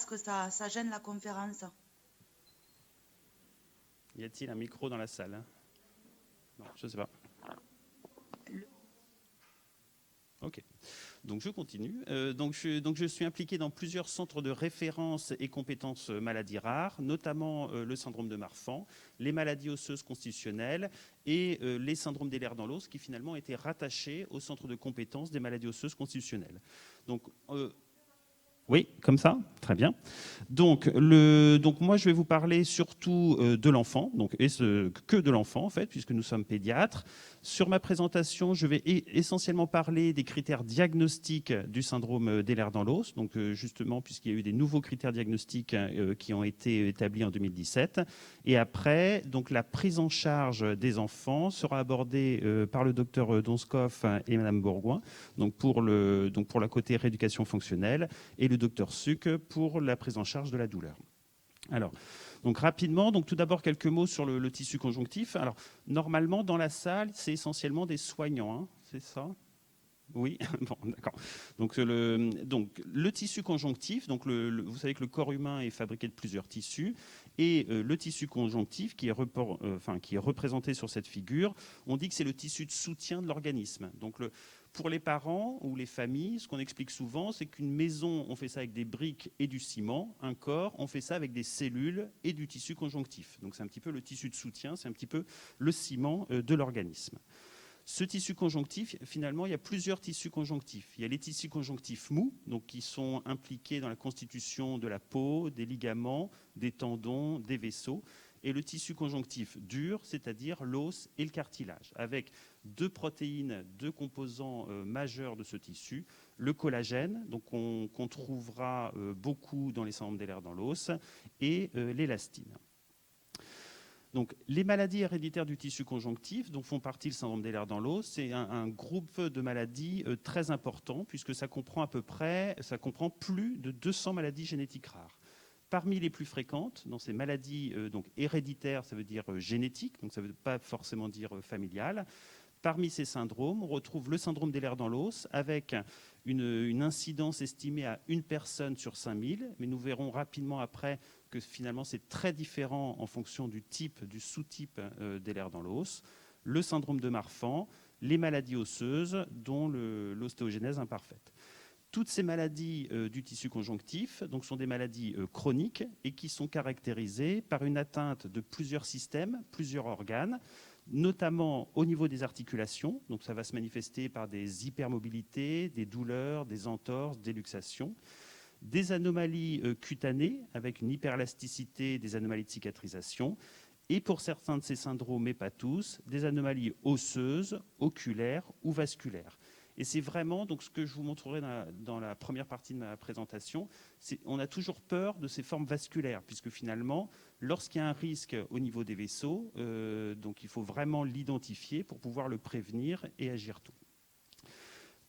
est-ce que ça gêne la conférence? Y a-t-il un micro dans la salle, hein? Non, je ne sais pas. Ok. Donc je continue. Donc je suis impliqué dans plusieurs centres de référence et compétences maladies rares, notamment le syndrome de Marfan, les maladies osseuses constitutionnelles et les syndromes d'Ehlers-Danlos, qui finalement étaient rattachés au centre de compétences des maladies osseuses constitutionnelles. Donc oui, comme ça, très bien. Donc moi, je vais vous parler surtout de l'enfant, que de l'enfant en fait, puisque nous sommes pédiatres. Sur ma présentation, je vais essentiellement parler des critères diagnostiques du syndrome d'Ehlers-Danlos, donc justement puisqu'il y a eu des nouveaux critères diagnostiques qui ont été établis en 2017. Et après, donc la prise en charge des enfants sera abordée par le docteur Donskoff et Madame Bourgoin, donc pour la côté rééducation fonctionnelle, et le docteur Suc pour la prise en charge de la douleur. Alors, donc rapidement, donc tout d'abord quelques mots sur le tissu conjonctif. Alors, normalement, dans la salle, c'est essentiellement des soignants, hein, c'est ça ? Oui, bon, d'accord. Donc le tissu conjonctif, vous savez que le corps humain est fabriqué de plusieurs tissus, et le tissu conjonctif qui est représenté sur cette figure, on dit que c'est le tissu de soutien de l'organisme. Donc pour les parents ou les familles, ce qu'on explique souvent, c'est qu'une maison, on fait ça avec des briques et du ciment. Un corps, on fait ça avec des cellules et du tissu conjonctif. Donc c'est un petit peu le tissu de soutien, c'est un petit peu le ciment de l'organisme. Ce tissu conjonctif, finalement, il y a plusieurs tissus conjonctifs. Il y a les tissus conjonctifs mous, donc qui sont impliqués dans la constitution de la peau, des ligaments, des tendons, des vaisseaux, et le tissu conjonctif dur, c'est-à-dire l'os et le cartilage, avec deux protéines, deux composants majeurs de ce tissu, le collagène, donc qu'on trouvera beaucoup dans les syndromes d'Ehlers-Danlos, et l'élastine. Donc, les maladies héréditaires du tissu conjonctif, dont font partie le syndrome d'Ehlers-Danlos, c'est un groupe de maladies très important, puisque ça comprend plus de 200 maladies génétiques rares. Parmi les plus fréquentes, dans ces maladies donc héréditaires, ça veut dire génétique, donc ça ne veut pas forcément dire familial. Parmi ces syndromes, on retrouve le syndrome d'Ehlers-Danlos avec une incidence estimée à 1 personne sur 5000, mais nous verrons rapidement après que finalement c'est très différent en fonction du sous-type d'Ehlers-Danlos, le syndrome de Marfan, les maladies osseuses, dont l'ostéogenèse imparfaite. Toutes ces maladies du tissu conjonctif sont des maladies chroniques et qui sont caractérisées par une atteinte de plusieurs systèmes, plusieurs organes, notamment au niveau des articulations. Donc ça va se manifester par des hypermobilités, des douleurs, des entorses, des luxations, des anomalies cutanées avec une hyperélasticité, des anomalies de cicatrisation, et pour certains de ces syndromes, mais pas tous, des anomalies osseuses, oculaires ou vasculaires. Et c'est vraiment donc ce que je vous montrerai dans la première partie de ma présentation. On a toujours peur de ces formes vasculaires, puisque finalement, lorsqu'il y a un risque au niveau des vaisseaux, donc il faut vraiment l'identifier pour pouvoir le prévenir et agir tôt.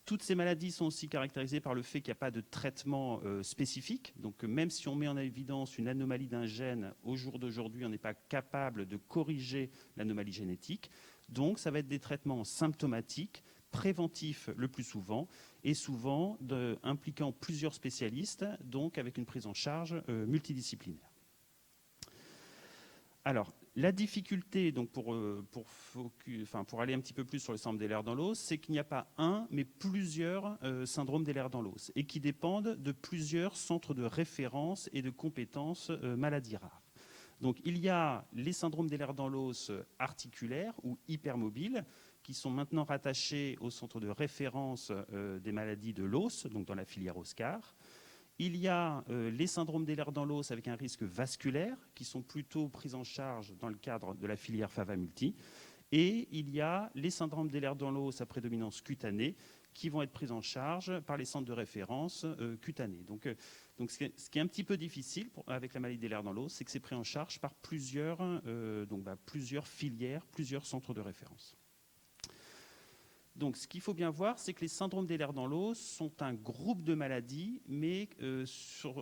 Toutes ces maladies sont aussi caractérisées par le fait qu'il n'y a pas de traitement spécifique. Donc même si on met en évidence une anomalie d'un gène, au jour d'aujourd'hui, on n'est pas capable de corriger l'anomalie génétique. Donc ça va être des traitements symptomatiques, préventifs le plus souvent, et souvent impliquant plusieurs spécialistes, donc avec une prise en charge multidisciplinaire. Alors, la difficulté, donc pour aller un petit peu plus sur le syndrome d'Ehlers-Danlos, c'est qu'il n'y a pas un, mais plusieurs syndromes d'Ehlers-Danlos, et qui dépendent de plusieurs centres de référence et de compétences maladies rares. Donc, il y a les syndromes d'Ehlers-Danlos articulaires ou hypermobiles, qui sont maintenant rattachés au centre de référence des maladies de l'os, donc dans la filière OSCAR. Il y a les syndromes d'Ehlers-Danlos avec un risque vasculaire, qui sont plutôt pris en charge dans le cadre de la filière FAVA-Multi. Et il y a les syndromes d'Ehlers-Danlos à prédominance cutanée, qui vont être pris en charge par les centres de référence cutanés. Donc ce qui est un petit peu difficile avec la maladie d'Ehlers-Danlos, c'est que c'est pris en charge par plusieurs filières, plusieurs centres de référence. Donc, ce qu'il faut bien voir, c'est que les syndromes d'Ehlers-Danlos sont un groupe de maladies, mais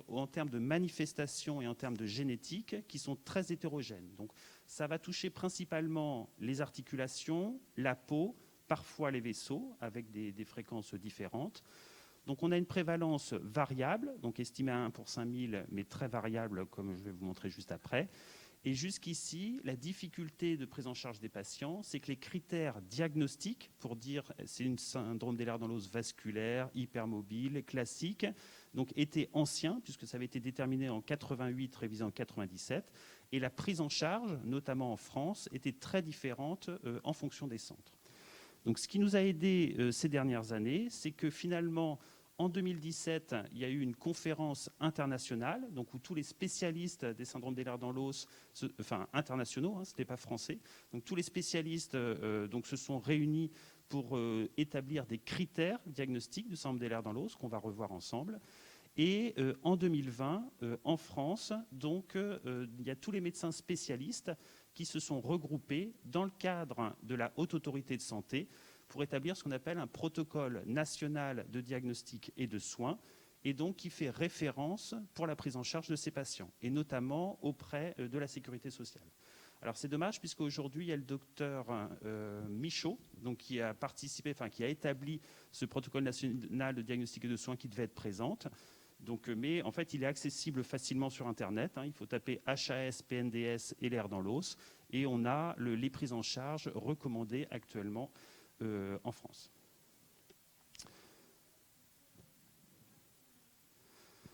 en termes de manifestations et en termes de génétique, qui sont très hétérogènes. Donc, ça va toucher principalement les articulations, la peau, parfois les vaisseaux, avec des fréquences différentes. Donc on a une prévalence variable, donc estimée à 1 pour 5000, mais très variable, comme je vais vous montrer juste après. Et jusqu'ici, la difficulté de prise en charge des patients, c'est que les critères diagnostiques, pour dire c'est un syndrome des lèvres dans l'os vasculaire, hypermobile, classique, donc étaient anciens, puisque ça avait été déterminé en 88, révisé en 97, et la prise en charge, notamment en France, était très différente en fonction des centres. Donc ce qui nous a aidé ces dernières années, c'est que finalement, en 2017, il y a eu une conférence internationale, donc où tous les spécialistes des syndromes des lèvres dans l'os, enfin internationaux, ce n'était pas français, donc tous les spécialistes donc, se sont réunis pour établir des critères diagnostiques du syndrome des lèvres dans l'os qu'on va revoir ensemble. Et en 2020, en France, donc, il y a tous les médecins spécialistes qui se sont regroupés dans le cadre de la Haute Autorité de Santé pour établir ce qu'on appelle un protocole national de diagnostic et de soins, et donc qui fait référence pour la prise en charge de ces patients, et notamment auprès de la sécurité sociale. Alors c'est dommage, puisqu'aujourd'hui, il y a le docteur Michaud, donc, qui a participé, enfin qui a établi ce protocole national de diagnostic et de soins qui devait être présente. Donc, mais en fait, il est accessible facilement sur Internet. Il faut taper HAS, PNDS et l'air dans l'os. Et on a les prises en charge recommandées actuellement en France.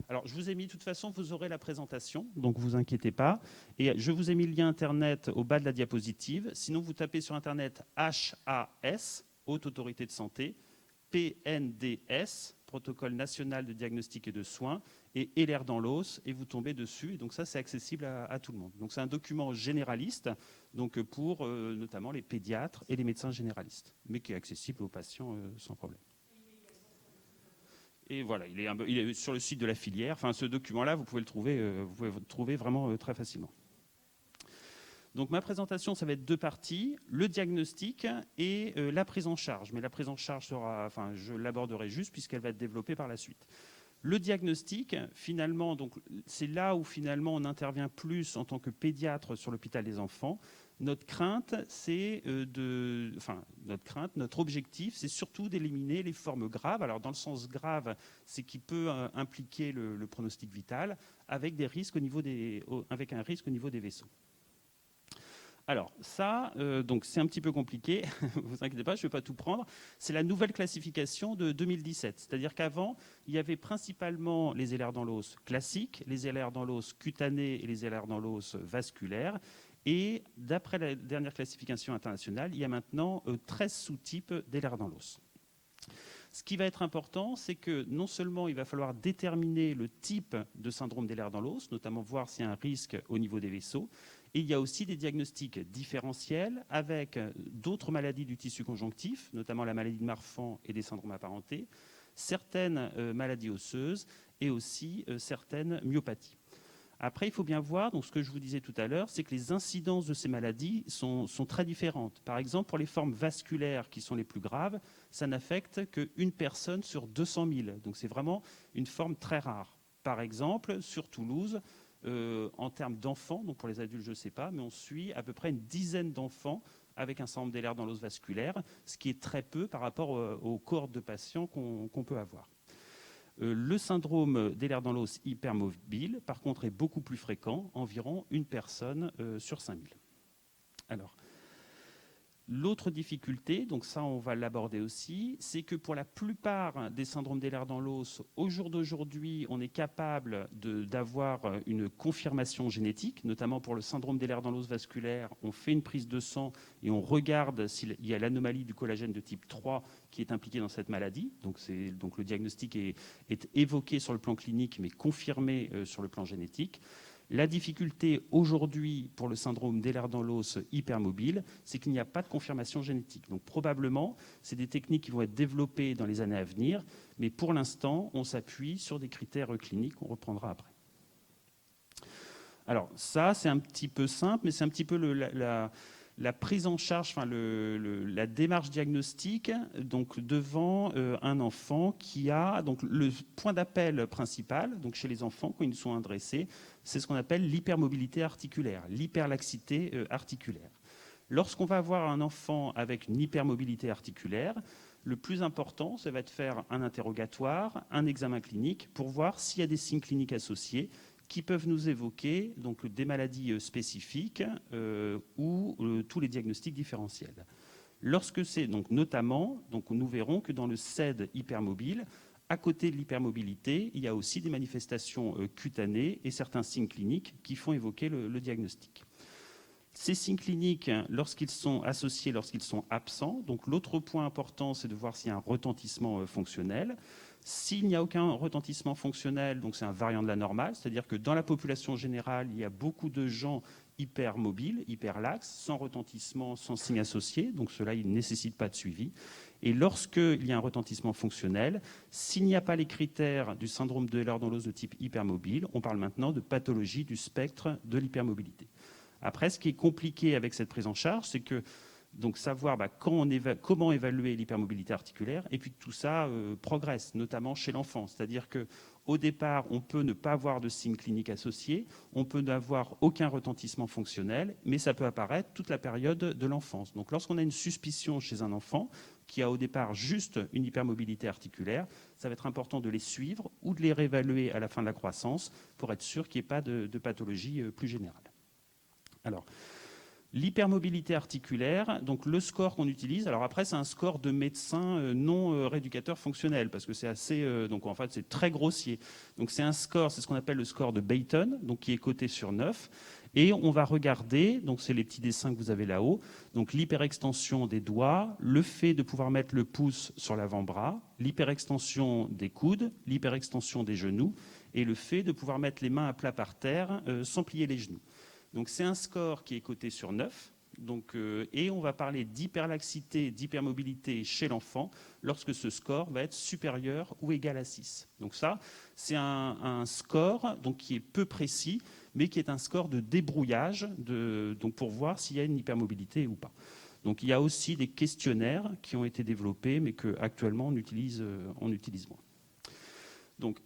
Alors, je vous ai mis, de toute façon, vous aurez la présentation, donc vous inquiétez pas. Et je vous ai mis le lien Internet au bas de la diapositive. Sinon, vous tapez sur Internet HAS, Haute Autorité de Santé, PNDS, Protocole National de Diagnostic et de Soins, et LR dans l'os, et vous tombez dessus. Et donc ça, c'est accessible à tout le monde. Donc c'est un document généraliste, donc pour notamment les pédiatres et les médecins généralistes, mais qui est accessible aux patients sans problème. Et voilà, il est sur le site de la filière. Enfin, ce document-là, vous pouvez le trouver vraiment très facilement. Donc ma présentation, ça va être deux parties, le diagnostic et la prise en charge. Mais la prise en charge je l'aborderai juste puisqu'elle va être développée par la suite. Le diagnostic, finalement, donc c'est là où finalement on intervient plus en tant que pédiatre sur l'hôpital des enfants. Notre crainte, notre objectif, c'est surtout d'éliminer les formes graves. Alors dans le sens grave, c'est qui peut impliquer le pronostic vital, avec un risque au niveau des vaisseaux. Alors ça, donc c'est un petit peu compliqué, vous inquiétez pas, je ne vais pas tout prendre. C'est la nouvelle classification de 2017. C'est-à-dire qu'avant, il y avait principalement les LR dans l'os classiques, les LR dans l'os cutanés et les LR dans l'os vasculaires. Et d'après la dernière classification internationale, il y a maintenant 13 sous-types d'LR dans l'os. Ce qui va être important, c'est que non seulement il va falloir déterminer le type de syndrome des lèvres dans l'os, notamment voir s'il y a un risque au niveau des vaisseaux, et il y a aussi des diagnostics différentiels avec d'autres maladies du tissu conjonctif, notamment la maladie de Marfan et des syndromes apparentés, certaines maladies osseuses et aussi certaines myopathies. Après, il faut bien voir, donc ce que je vous disais tout à l'heure, c'est que les incidences de ces maladies sont très différentes. Par exemple, pour les formes vasculaires qui sont les plus graves, ça n'affecte qu'une personne sur 200 000. Donc c'est vraiment une forme très rare. Par exemple, sur Toulouse, en termes d'enfants, donc pour les adultes, je ne sais pas, mais on suit à peu près une dizaine d'enfants avec un syndrome des lèvres dans l'os vasculaire, ce qui est très peu par rapport aux cohortes de patients qu'on peut avoir. Le syndrome des lèvres dans l'os hypermobile, par contre, est beaucoup plus fréquent, environ une personne sur 5000. Alors, l'autre difficulté, donc ça on va l'aborder aussi, c'est que pour la plupart des syndromes des lèvres dans l'os, au jour d'aujourd'hui, on est capable d'avoir une confirmation génétique, notamment pour le syndrome des lèvres dans l'os vasculaire, on fait une prise de sang et on regarde s'il y a l'anomalie du collagène de type 3 qui est impliquée dans cette maladie. Donc le diagnostic est évoqué sur le plan clinique, mais confirmé sur le plan génétique. La difficulté aujourd'hui pour le syndrome des lèvres dans l'os hypermobile, c'est qu'il n'y a pas de confirmation génétique. Donc probablement, c'est des techniques qui vont être développées dans les années à venir, mais pour l'instant, on s'appuie sur des critères cliniques qu'on reprendra après. Alors ça, c'est un petit peu simple, mais c'est un petit peu la prise en charge, enfin la démarche diagnostique, donc devant un enfant qui a donc le point d'appel principal, donc chez les enfants quand ils sont adressés, c'est ce qu'on appelle l'hypermobilité articulaire, l'hyperlaxité articulaire. Lorsqu'on va avoir un enfant avec une hypermobilité articulaire, Le plus important, ça va être de faire un interrogatoire, un examen clinique pour voir s'il y a des signes cliniques associés qui peuvent nous évoquer donc des maladies spécifiques ou tous les diagnostics différentiels. Lorsque c'est donc notamment, donc nous verrons que dans le SED hypermobile, à côté de l'hypermobilité, il y a aussi des manifestations cutanées et certains signes cliniques qui font évoquer le diagnostic. Ces signes cliniques, lorsqu'ils sont associés, lorsqu'ils sont absents, donc l'autre point important, c'est de voir s'il y a un retentissement fonctionnel. S'il n'y a aucun retentissement fonctionnel, donc c'est un variant de la normale, c'est-à-dire que dans la population générale, il y a beaucoup de gens hypermobiles, hyperlaxes, sans retentissement, sans signe associé, donc cela, il ne nécessite pas de suivi. Et lorsqu'il y a un retentissement fonctionnel, s'il n'y a pas les critères du syndrome de Ehlers-Danlos de type hypermobile, on parle maintenant de pathologie du spectre de l'hypermobilité. Après, ce qui est compliqué avec cette prise en charge, c'est que donc savoir comment évaluer l'hypermobilité articulaire, et puis que tout ça progresse, notamment chez l'enfant. C'est-à-dire qu'au départ, on peut ne pas avoir de signes cliniques associés, on peut n'avoir aucun retentissement fonctionnel, mais ça peut apparaître toute la période de l'enfance. Donc lorsqu'on a une suspicion chez un enfant qui a au départ juste une hypermobilité articulaire, ça va être important de les suivre ou de les réévaluer à la fin de la croissance pour être sûr qu'il n'y ait pas de pathologie plus générale. Alors, l'hypermobilité articulaire, donc le score qu'on utilise, alors après c'est un score de médecin non rééducateur fonctionnel parce que c'est assez, donc en fait c'est très grossier. Donc c'est un score, c'est ce qu'on appelle le score de Bayton, donc qui est coté sur 9. Et on va regarder, donc c'est les petits dessins que vous avez là-haut, donc l'hyperextension des doigts, le fait de pouvoir mettre le pouce sur l'avant-bras, l'hyperextension des coudes, l'hyperextension des genoux et le fait de pouvoir mettre les mains à plat par terre sans plier les genoux. Donc c'est un score qui est coté sur 9, donc, et on va parler d'hyperlaxité, d'hypermobilité chez l'enfant lorsque ce score va être supérieur ou égal à 6. Donc ça, c'est un score donc, qui est peu précis, mais qui est un score de débrouillage donc pour voir s'il y a une hypermobilité ou pas. Donc il y a aussi des questionnaires qui ont été développés, mais qu'actuellement on utilise moins. Donc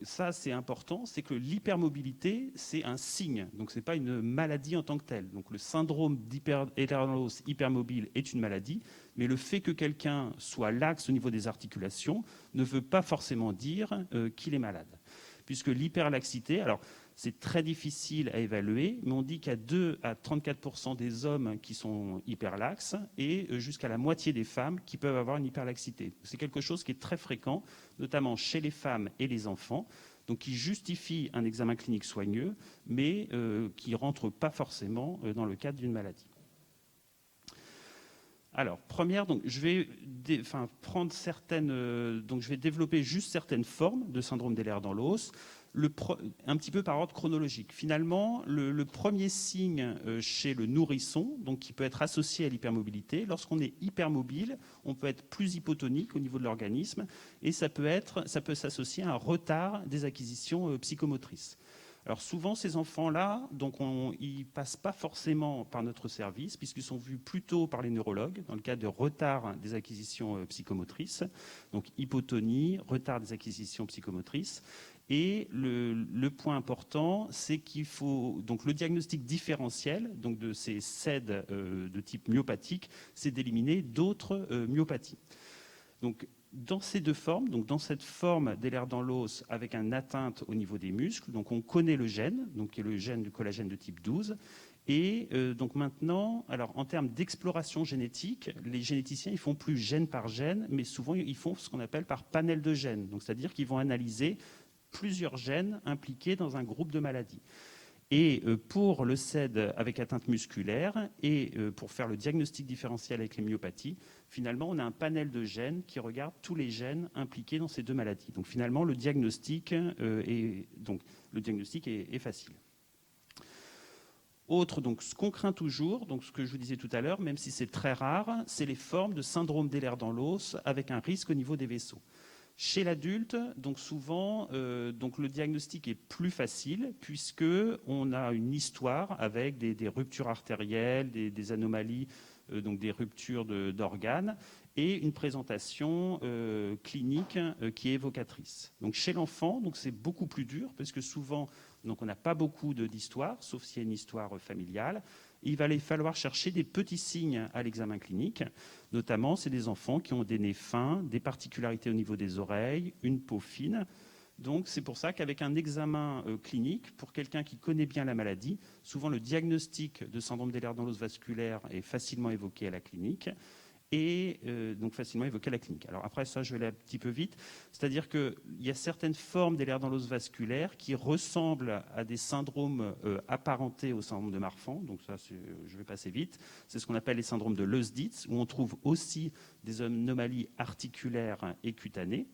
ça, c'est important, c'est que l'hypermobilité, c'est un signe, donc ce n'est pas une maladie en tant que telle. Donc le syndrome d'Ehlers-Danlos hypermobile est une maladie, mais le fait que quelqu'un soit laxe au niveau des articulations ne veut pas forcément dire qu'il est malade. Puisque l'hyperlaxité, alors c'est très difficile à évaluer, mais on dit qu'il y a 2 à 34% des hommes qui sont hyperlaxes et jusqu'à la moitié des femmes qui peuvent avoir une hyperlaxité. C'est quelque chose qui est très fréquent, notamment chez les femmes et les enfants, donc qui justifie un examen clinique soigneux, mais qui ne rentre pas forcément dans le cadre d'une maladie. Alors, première, donc, je vais prendre certaines, donc je vais développer juste certaines formes de syndrome d'Ehlers-Danlos, un petit peu par ordre chronologique. Finalement, le premier signe chez le nourrisson, donc qui peut être associé à l'hypermobilité, lorsqu'on est hypermobile, on peut être plus hypotonique au niveau de l'organisme, et ça peut s'associer à un retard des acquisitions psychomotrices. Alors souvent, ces enfants-là, ils ne passent pas forcément par notre service, puisqu'ils sont vus plutôt par les neurologues, dans le cas de retard des acquisitions psychomotrices, donc hypotonie, retard des acquisitions psychomotrices. Et le point important, c'est qu'il faut donc le diagnostic différentiel donc de ces SED de type myopathique, c'est d'éliminer d'autres myopathies. Donc dans ces deux formes, donc dans cette forme d'Ehlers-Danlos avec une atteinte au niveau des muscles, donc on connaît le gène, donc qui est le gène du collagène de type 12. Et donc maintenant, alors en termes d'exploration génétique, les généticiens ils font plus gène par gène, mais souvent ils font ce qu'on appelle par panel de gènes. Donc c'est-à-dire qu'ils vont analyser plusieurs gènes impliqués dans un groupe de maladies. Et pour le SED avec atteinte musculaire et pour faire le diagnostic différentiel avec les myopathies, finalement, on a un panel de gènes qui regarde tous les gènes impliqués dans ces deux maladies. Donc finalement, le diagnostic est facile. Autre, donc ce qu'on craint toujours, donc ce que je vous disais tout à l'heure, même si c'est très rare, c'est les formes de syndrome d'Ehlers-Danlos avec un risque au niveau des vaisseaux. Chez l'adulte, donc souvent, donc le diagnostic est plus facile puisque on a une histoire avec des ruptures artérielles, des anomalies, donc des ruptures d'organes et une présentation clinique qui est évocatrice. Donc chez l'enfant, donc c'est beaucoup plus dur parce que souvent donc on n'a pas beaucoup d'histoire, sauf s'il y a une histoire familiale. Il va aller falloir chercher des petits signes à l'examen clinique. Notamment, c'est des enfants qui ont des nez fins, des particularités au niveau des oreilles, une peau fine. Donc, c'est pour ça qu'avec un examen clinique, pour quelqu'un qui connaît bien la maladie, souvent le diagnostic de syndrome d'Ehlers dans l'os vasculaire est facilement évoqué à la clinique. Et donc facilement évoqué à la clinique. Alors après ça, je vais aller un petit peu vite. C'est-à-dire qu'il y a certaines formes d'Ehlers dans l'os vasculaire qui ressemblent à des syndromes apparentés au syndrome de Marfan. Donc ça, je vais passer vite. C'est ce qu'on appelle les syndromes de Loesditz, où on trouve aussi des anomalies articulaires et cutanées.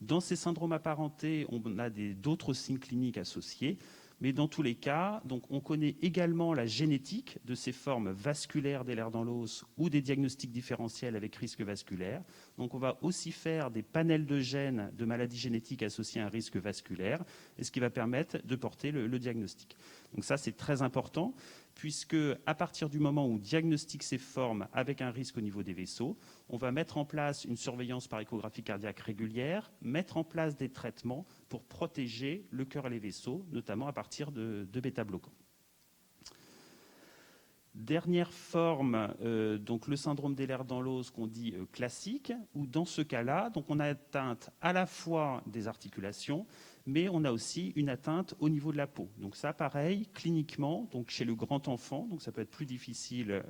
Dans ces syndromes apparentés, on a d'autres signes cliniques associés. Mais dans tous les cas, donc on connaît également la génétique de ces formes vasculaires d'Ehlers dans l'os ou des diagnostics différentiels avec risque vasculaire. Donc on va aussi faire des panels de gènes de maladies génétiques associées à un risque vasculaire, et ce qui va permettre de porter le diagnostic. Donc ça, c'est très important, puisque à partir du moment où on diagnostique ces formes avec un risque au niveau des vaisseaux, on va mettre en place une surveillance par échographie cardiaque régulière, mettre en place des traitements pour protéger le cœur et les vaisseaux, notamment à partir de bêta-bloquants. Dernière forme, donc le syndrome d'Ehlers dans l'os qu'on dit classique, où dans ce cas-là, donc on a atteinte à la fois des articulations, mais on a aussi une atteinte au niveau de la peau. Donc ça, pareil, cliniquement, donc chez le grand enfant, donc ça peut être plus difficile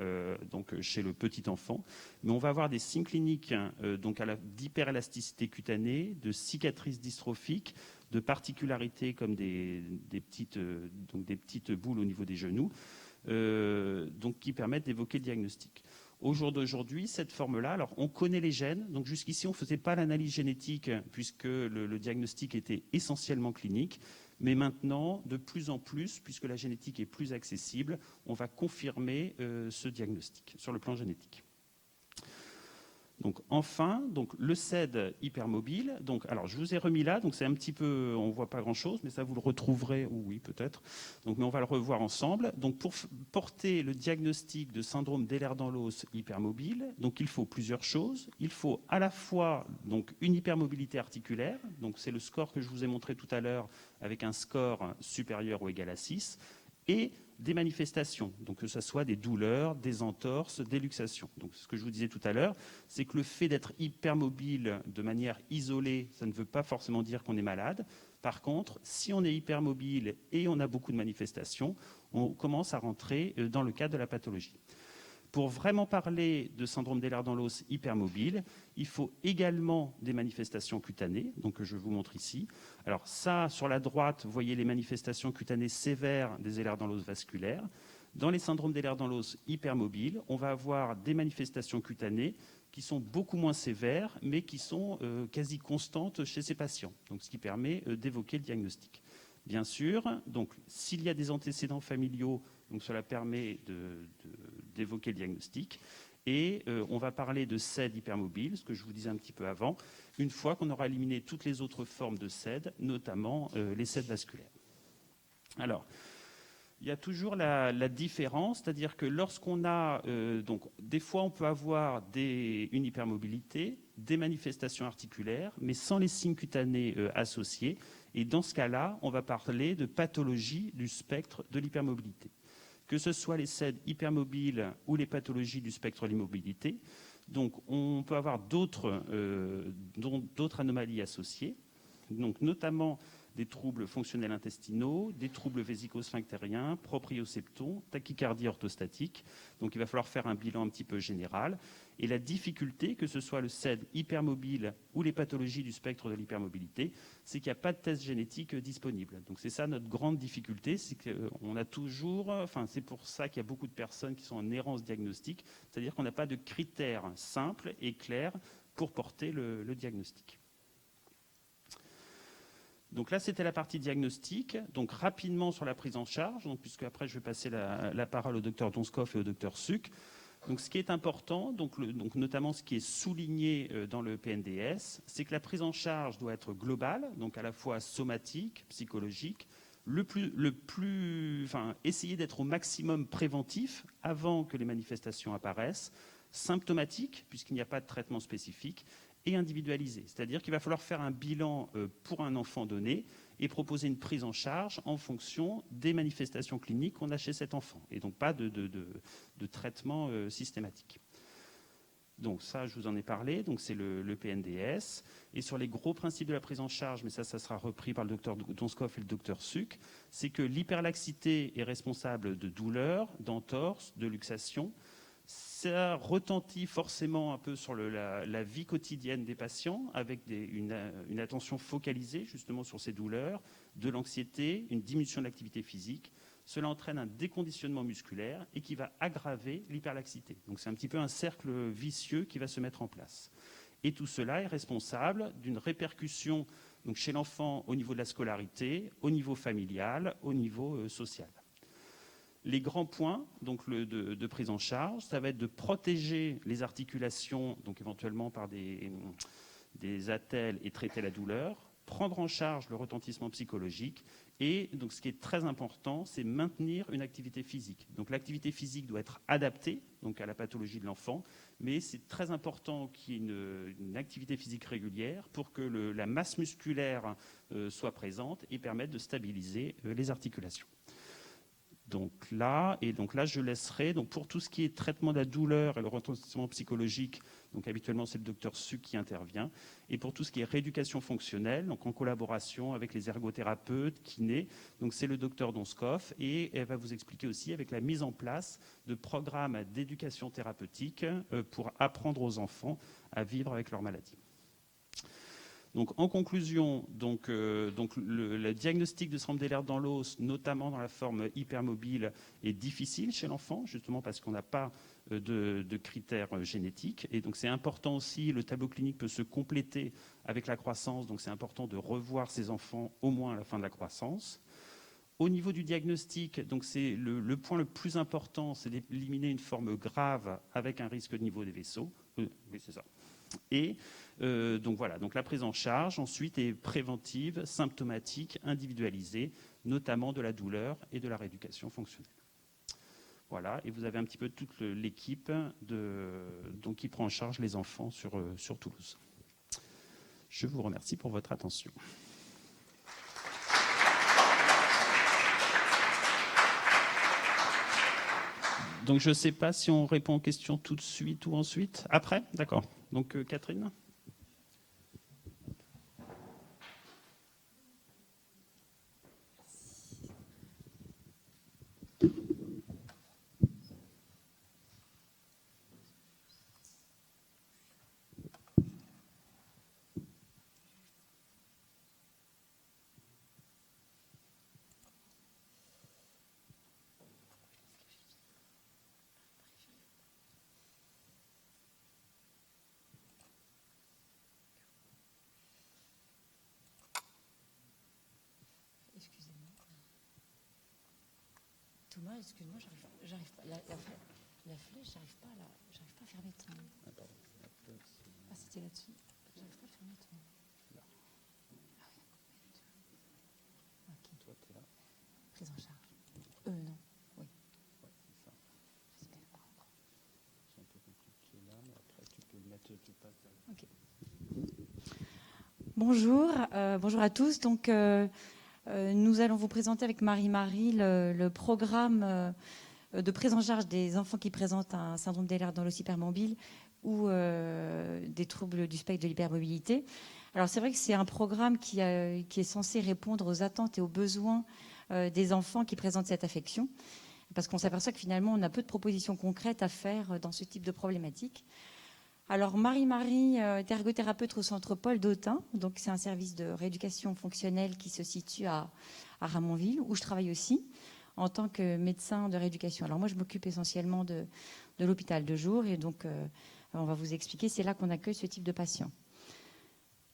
donc chez le petit enfant, mais on va avoir des signes cliniques donc d'hyperélasticité cutanée, de cicatrices dystrophiques, de particularités comme des petites boules au niveau des genoux, donc qui permettent d'évoquer le diagnostic. Au jour d'aujourd'hui, cette forme-là, alors on connaît les gènes, donc jusqu'ici on ne faisait pas l'analyse génétique puisque le diagnostic était essentiellement clinique, mais maintenant, de plus en plus, puisque la génétique est plus accessible, on va confirmer ce diagnostic sur le plan génétique. Donc enfin, donc le CED hypermobile. Donc alors je vous ai remis là, donc c'est un petit peu, on voit pas grand-chose, mais ça vous le retrouverez, ou oui peut-être. Donc mais on va le revoir ensemble. Donc pour porter le diagnostic de syndrome d'Ehlers dans l'os hypermobile, donc il faut plusieurs choses. Il faut à la fois donc une hypermobilité articulaire, donc c'est le score que je vous ai montré tout à l'heure avec un score supérieur ou égal à 6, et des manifestations, donc que ce soit des douleurs, des entorses, des luxations. Donc ce que je vous disais tout à l'heure, c'est que le fait d'être hypermobile de manière isolée, ça ne veut pas forcément dire qu'on est malade. Par contre, si on est hypermobile et on a beaucoup de manifestations, on commence à rentrer dans le cadre de la pathologie. Pour vraiment parler de syndrome d'Ehlers dans l'os hypermobile, il faut également des manifestations cutanées, donc je vous montre ici. Alors ça, sur la droite, vous voyez les manifestations cutanées sévères des Ehlers dans l'os vasculaire. Dans les syndromes d'Ehlers dans l'os hypermobile, on va avoir des manifestations cutanées qui sont beaucoup moins sévères, mais qui sont quasi constantes chez ces patients, donc ce qui permet d'évoquer le diagnostic. Bien sûr, donc s'il y a des antécédents familiaux, donc cela permet d'évoquer le diagnostic. Et on va parler de CED hypermobile, ce que je vous disais un petit peu avant, une fois qu'on aura éliminé toutes les autres formes de CED, notamment les CED vasculaires. Alors, il y a toujours la différence, c'est-à-dire que lorsqu'on a, donc des fois on peut avoir une hypermobilité, des manifestations articulaires, mais sans les signes cutanés associés. Et dans ce cas-là, on va parler de pathologie du spectre de l'hypermobilité. Que ce soit les CED hypermobiles ou les pathologies du spectre de l'immobilité. Donc on peut avoir d'autres anomalies associées, donc notamment des troubles fonctionnels intestinaux, des troubles vésico-sphinctériens, proprioceptons, tachycardie orthostatique. Donc il va falloir faire un bilan un petit peu général. Et la difficulté, que ce soit le CED hypermobile ou les pathologies du spectre de l'hypermobilité, c'est qu'il n'y a pas de test génétique disponible. Donc c'est ça notre grande difficulté, c'est qu'on a toujours, enfin c'est pour ça qu'il y a beaucoup de personnes qui sont en errance diagnostique, c'est-à-dire qu'on n'a pas de critères simples et clairs pour porter le diagnostic. Donc là, c'était la partie diagnostic. Donc rapidement sur la prise en charge, donc, puisque après je vais passer la parole au docteur Donskoff et au docteur Suc. Donc ce qui est important, donc notamment ce qui est souligné dans le PNDS, c'est que la prise en charge doit être globale, donc à la fois somatique, psychologique, essayer d'être au maximum préventif avant que les manifestations apparaissent, symptomatique, puisqu'il n'y a pas de traitement spécifique, et individualisé. C'est-à-dire qu'il va falloir faire un bilan pour un enfant donné et proposer une prise en charge en fonction des manifestations cliniques qu'on a chez cet enfant, et donc pas de traitement systématique. Donc ça, je vous en ai parlé, donc c'est le PNDS. Et sur les gros principes de la prise en charge, mais ça sera repris par le docteur Donskoff et le docteur Suc, c'est que l'hyperlaxité est responsable de douleurs, d'entorses, de luxations. Ça retentit forcément un peu sur la vie quotidienne des patients, avec une attention focalisée justement sur ces douleurs, de l'anxiété, une diminution de l'activité physique. Cela entraîne un déconditionnement musculaire et qui va aggraver l'hyperlaxité. Donc c'est un petit peu un cercle vicieux qui va se mettre en place. Et tout cela est responsable d'une répercussion donc, chez l'enfant au niveau de la scolarité, au niveau familial, au niveau social. Les grands points donc, de prise en charge, ça va être de protéger les articulations, donc éventuellement par des attelles et traiter la douleur, prendre en charge le retentissement psychologique. Et donc, ce qui est très important, c'est maintenir une activité physique. Donc, l'activité physique doit être adaptée donc, à la pathologie de l'enfant, mais c'est très important qu'il y ait une activité physique régulière pour que la masse musculaire soit présente et permette de stabiliser les articulations. Donc là, je laisserai, donc pour tout ce qui est traitement de la douleur et le retentissement psychologique, donc habituellement c'est le docteur Suc qui intervient, et pour tout ce qui est rééducation fonctionnelle, donc en collaboration avec les ergothérapeutes, kinés, donc c'est le docteur Donskoff, et elle va vous expliquer aussi avec la mise en place de programmes d'éducation thérapeutique pour apprendre aux enfants à vivre avec leur maladie. Donc, en conclusion, le diagnostic de syndrome d'Ehlers dans l'os, notamment dans la forme hypermobile, est difficile chez l'enfant, justement parce qu'on n'a pas de critères génétiques. Et donc, c'est important aussi, le tableau clinique peut se compléter avec la croissance, donc c'est important de revoir ces enfants au moins à la fin de la croissance. Au niveau du diagnostic, donc c'est le point le plus important, c'est d'éliminer une forme grave avec un risque de niveau des vaisseaux. Oui, c'est ça. Et donc voilà, donc la prise en charge ensuite est préventive, symptomatique, individualisée, notamment de la douleur et de la rééducation fonctionnelle. Voilà, et vous avez un petit peu toute l'équipe qui prend en charge les enfants sur Toulouse. Je vous remercie pour votre attention. Donc je ne sais pas si on répond aux questions tout de suite ou ensuite. Après ? D'accord. Donc Catherine ? Thomas, excuse-moi, j'arrive pas. La flèche, j'arrive pas à faire mettre. Ah, c'était là-dessus. J'arrive pas à faire mettre. Ah oui. Ok. Toi, tu es là. Prise en charge. Non. Oui. Ouais, c'est ça. J'espère pas encore. C'est un peu compliqué là, mais après tu peux le mettre, tu passes. Ok. Bonjour à tous. Donc, nous allons vous présenter avec Marie-Marie le programme de prise en charge des enfants qui présentent un syndrome d'Ehlers dans l'os hypermobile ou des troubles du spectre de l'hypermobilité. Alors c'est vrai que c'est un programme qui est censé répondre aux attentes et aux besoins des enfants qui présentent cette affection, parce qu'on s'aperçoit que finalement on a peu de propositions concrètes à faire dans ce type de problématique. Alors Marie-Marie est ergothérapeute au centre Paul Dautin, donc c'est un service de rééducation fonctionnelle qui se situe à Ramonville, où je travaille aussi en tant que médecin de rééducation. Alors moi je m'occupe essentiellement de l'hôpital de jour, et donc on va vous expliquer, c'est là qu'on accueille ce type de patients.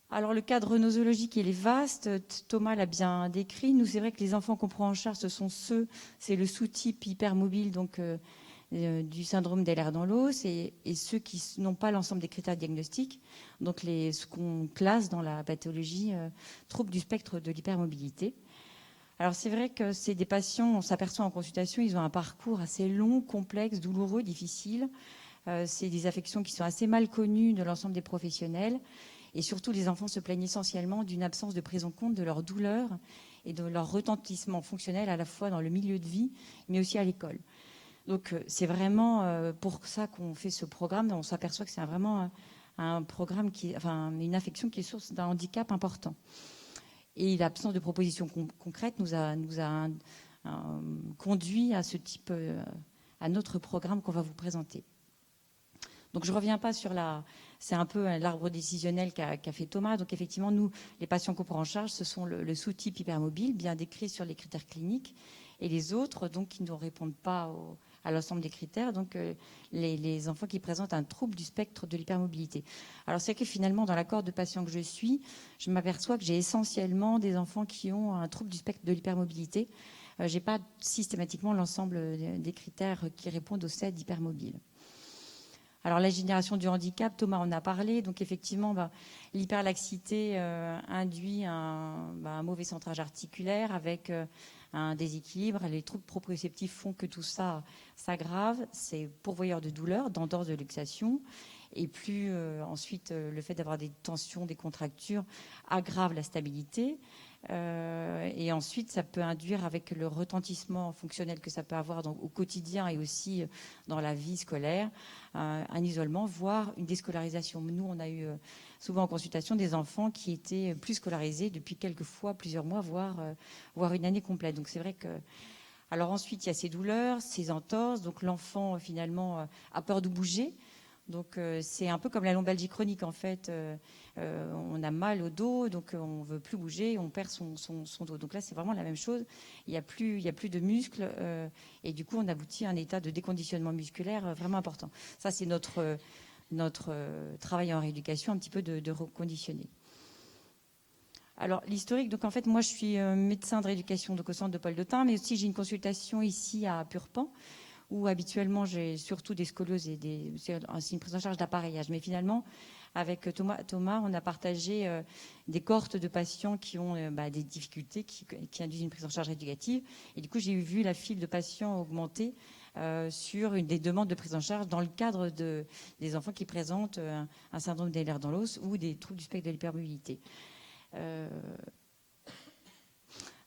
Alors le cadre nosologique il est vaste, Thomas l'a bien décrit. Nous c'est vrai que les enfants qu'on prend en charge, c'est le sous-type hypermobile, donc du syndrome d'Ehlers dans l'os, et ceux qui n'ont pas l'ensemble des critères diagnostiques, donc ce qu'on classe dans la pathologie trouble du spectre de l'hypermobilité. Alors c'est vrai que c'est des patients, on s'aperçoit en consultation, ils ont un parcours assez long, complexe, douloureux, difficile. C'est des affections qui sont assez mal connues de l'ensemble des professionnels. Et surtout, les enfants se plaignent essentiellement d'une absence de prise en compte de leur douleur et de leur retentissement fonctionnel à la fois dans le milieu de vie, mais aussi à l'école. Donc, c'est vraiment pour ça qu'on fait ce programme. On s'aperçoit que c'est vraiment un programme une affection qui est source d'un handicap important. Et l'absence de propositions concrètes nous a conduit à ce type, à notre programme qu'on va vous présenter. Donc je ne reviens pas sur c'est un peu l'arbre décisionnel qu'a fait Thomas. Donc effectivement, nous, les patients qu'on prend en charge, ce sont le sous-type hypermobile, bien décrit sur les critères cliniques, et les autres, donc, qui ne répondent pas à l'ensemble des critères, donc les enfants qui présentent un trouble du spectre de l'hypermobilité. Alors c'est que finalement, dans la cohorte de patients que je suis, je m'aperçois que j'ai essentiellement des enfants qui ont un trouble du spectre de l'hypermobilité. Je n'ai pas systématiquement l'ensemble des critères qui répondent au stade hypermobile. Alors la génération du handicap, Thomas en a parlé. Donc effectivement, l'hyperlaxité induit un mauvais centrage articulaire avec un déséquilibre. Les troubles proprioceptifs font que tout ça s'aggrave. C'est pourvoyeur de douleur, d'entorse de luxation. Et plus ensuite, le fait d'avoir des tensions, des contractures aggrave la stabilité. Et ensuite, ça peut induire, avec le retentissement fonctionnel que ça peut avoir au quotidien et aussi dans la vie scolaire, un isolement, voire une déscolarisation. Nous, on a eu souvent en consultation des enfants qui étaient plus scolarisés depuis quelques fois, plusieurs mois, voire une année complète. Donc c'est vrai que... Alors ensuite, il y a ces douleurs, ces entorses. Donc l'enfant, finalement, a peur de bouger. Donc c'est un peu comme la lombalgie chronique en fait. On a mal au dos, donc on veut plus bouger, on perd son dos. Donc là c'est vraiment la même chose. Il y a plus de muscles et du coup on aboutit à un état de déconditionnement musculaire vraiment important. Ça c'est notre travail en rééducation, un petit peu de reconditionner. Alors l'historique, donc en fait moi je suis médecin de rééducation donc au centre de Paul Dautin, mais aussi j'ai une consultation ici à Purpan, où habituellement j'ai surtout des scolioses et c'est une prise en charge d'appareillage. Mais finalement, avec Thomas, on a partagé des cohortes de patients qui ont des difficultés, qui induisent une prise en charge éducative. Et du coup, j'ai vu la file de patients augmenter sur des demandes de prise en charge dans le cadre des enfants qui présentent un syndrome d'Ehlers-Danlos ou des troubles du spectre de l'hypermobilité.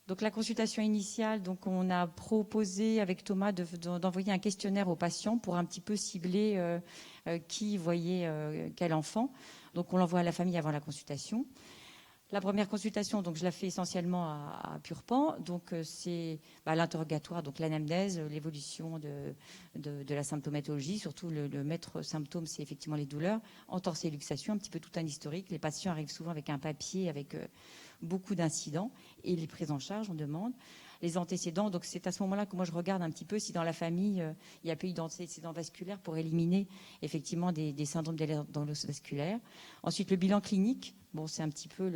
Donc la consultation initiale, donc on a proposé avec Thomas d'envoyer un questionnaire aux patients pour un petit peu cibler qui voyait quel enfant. Donc on l'envoie à la famille avant la consultation. La première consultation, donc je la fais essentiellement à Purpan. Donc c'est l'interrogatoire, donc l'anamnèse, l'évolution de la symptomatologie. Surtout le maître symptôme, c'est effectivement les douleurs, entorse et luxation, un petit peu tout un historique. Les patients arrivent souvent avec un papier avec beaucoup d'incidents et les prises en charge, on demande. Les antécédents, donc c'est à ce moment-là que moi je regarde un petit peu si dans la famille il n'y a pas eu d'antécédents vasculaires pour éliminer effectivement des syndromes d'Ehlers-Danlos vasculaire. Ensuite le bilan clinique, bon c'est un petit peu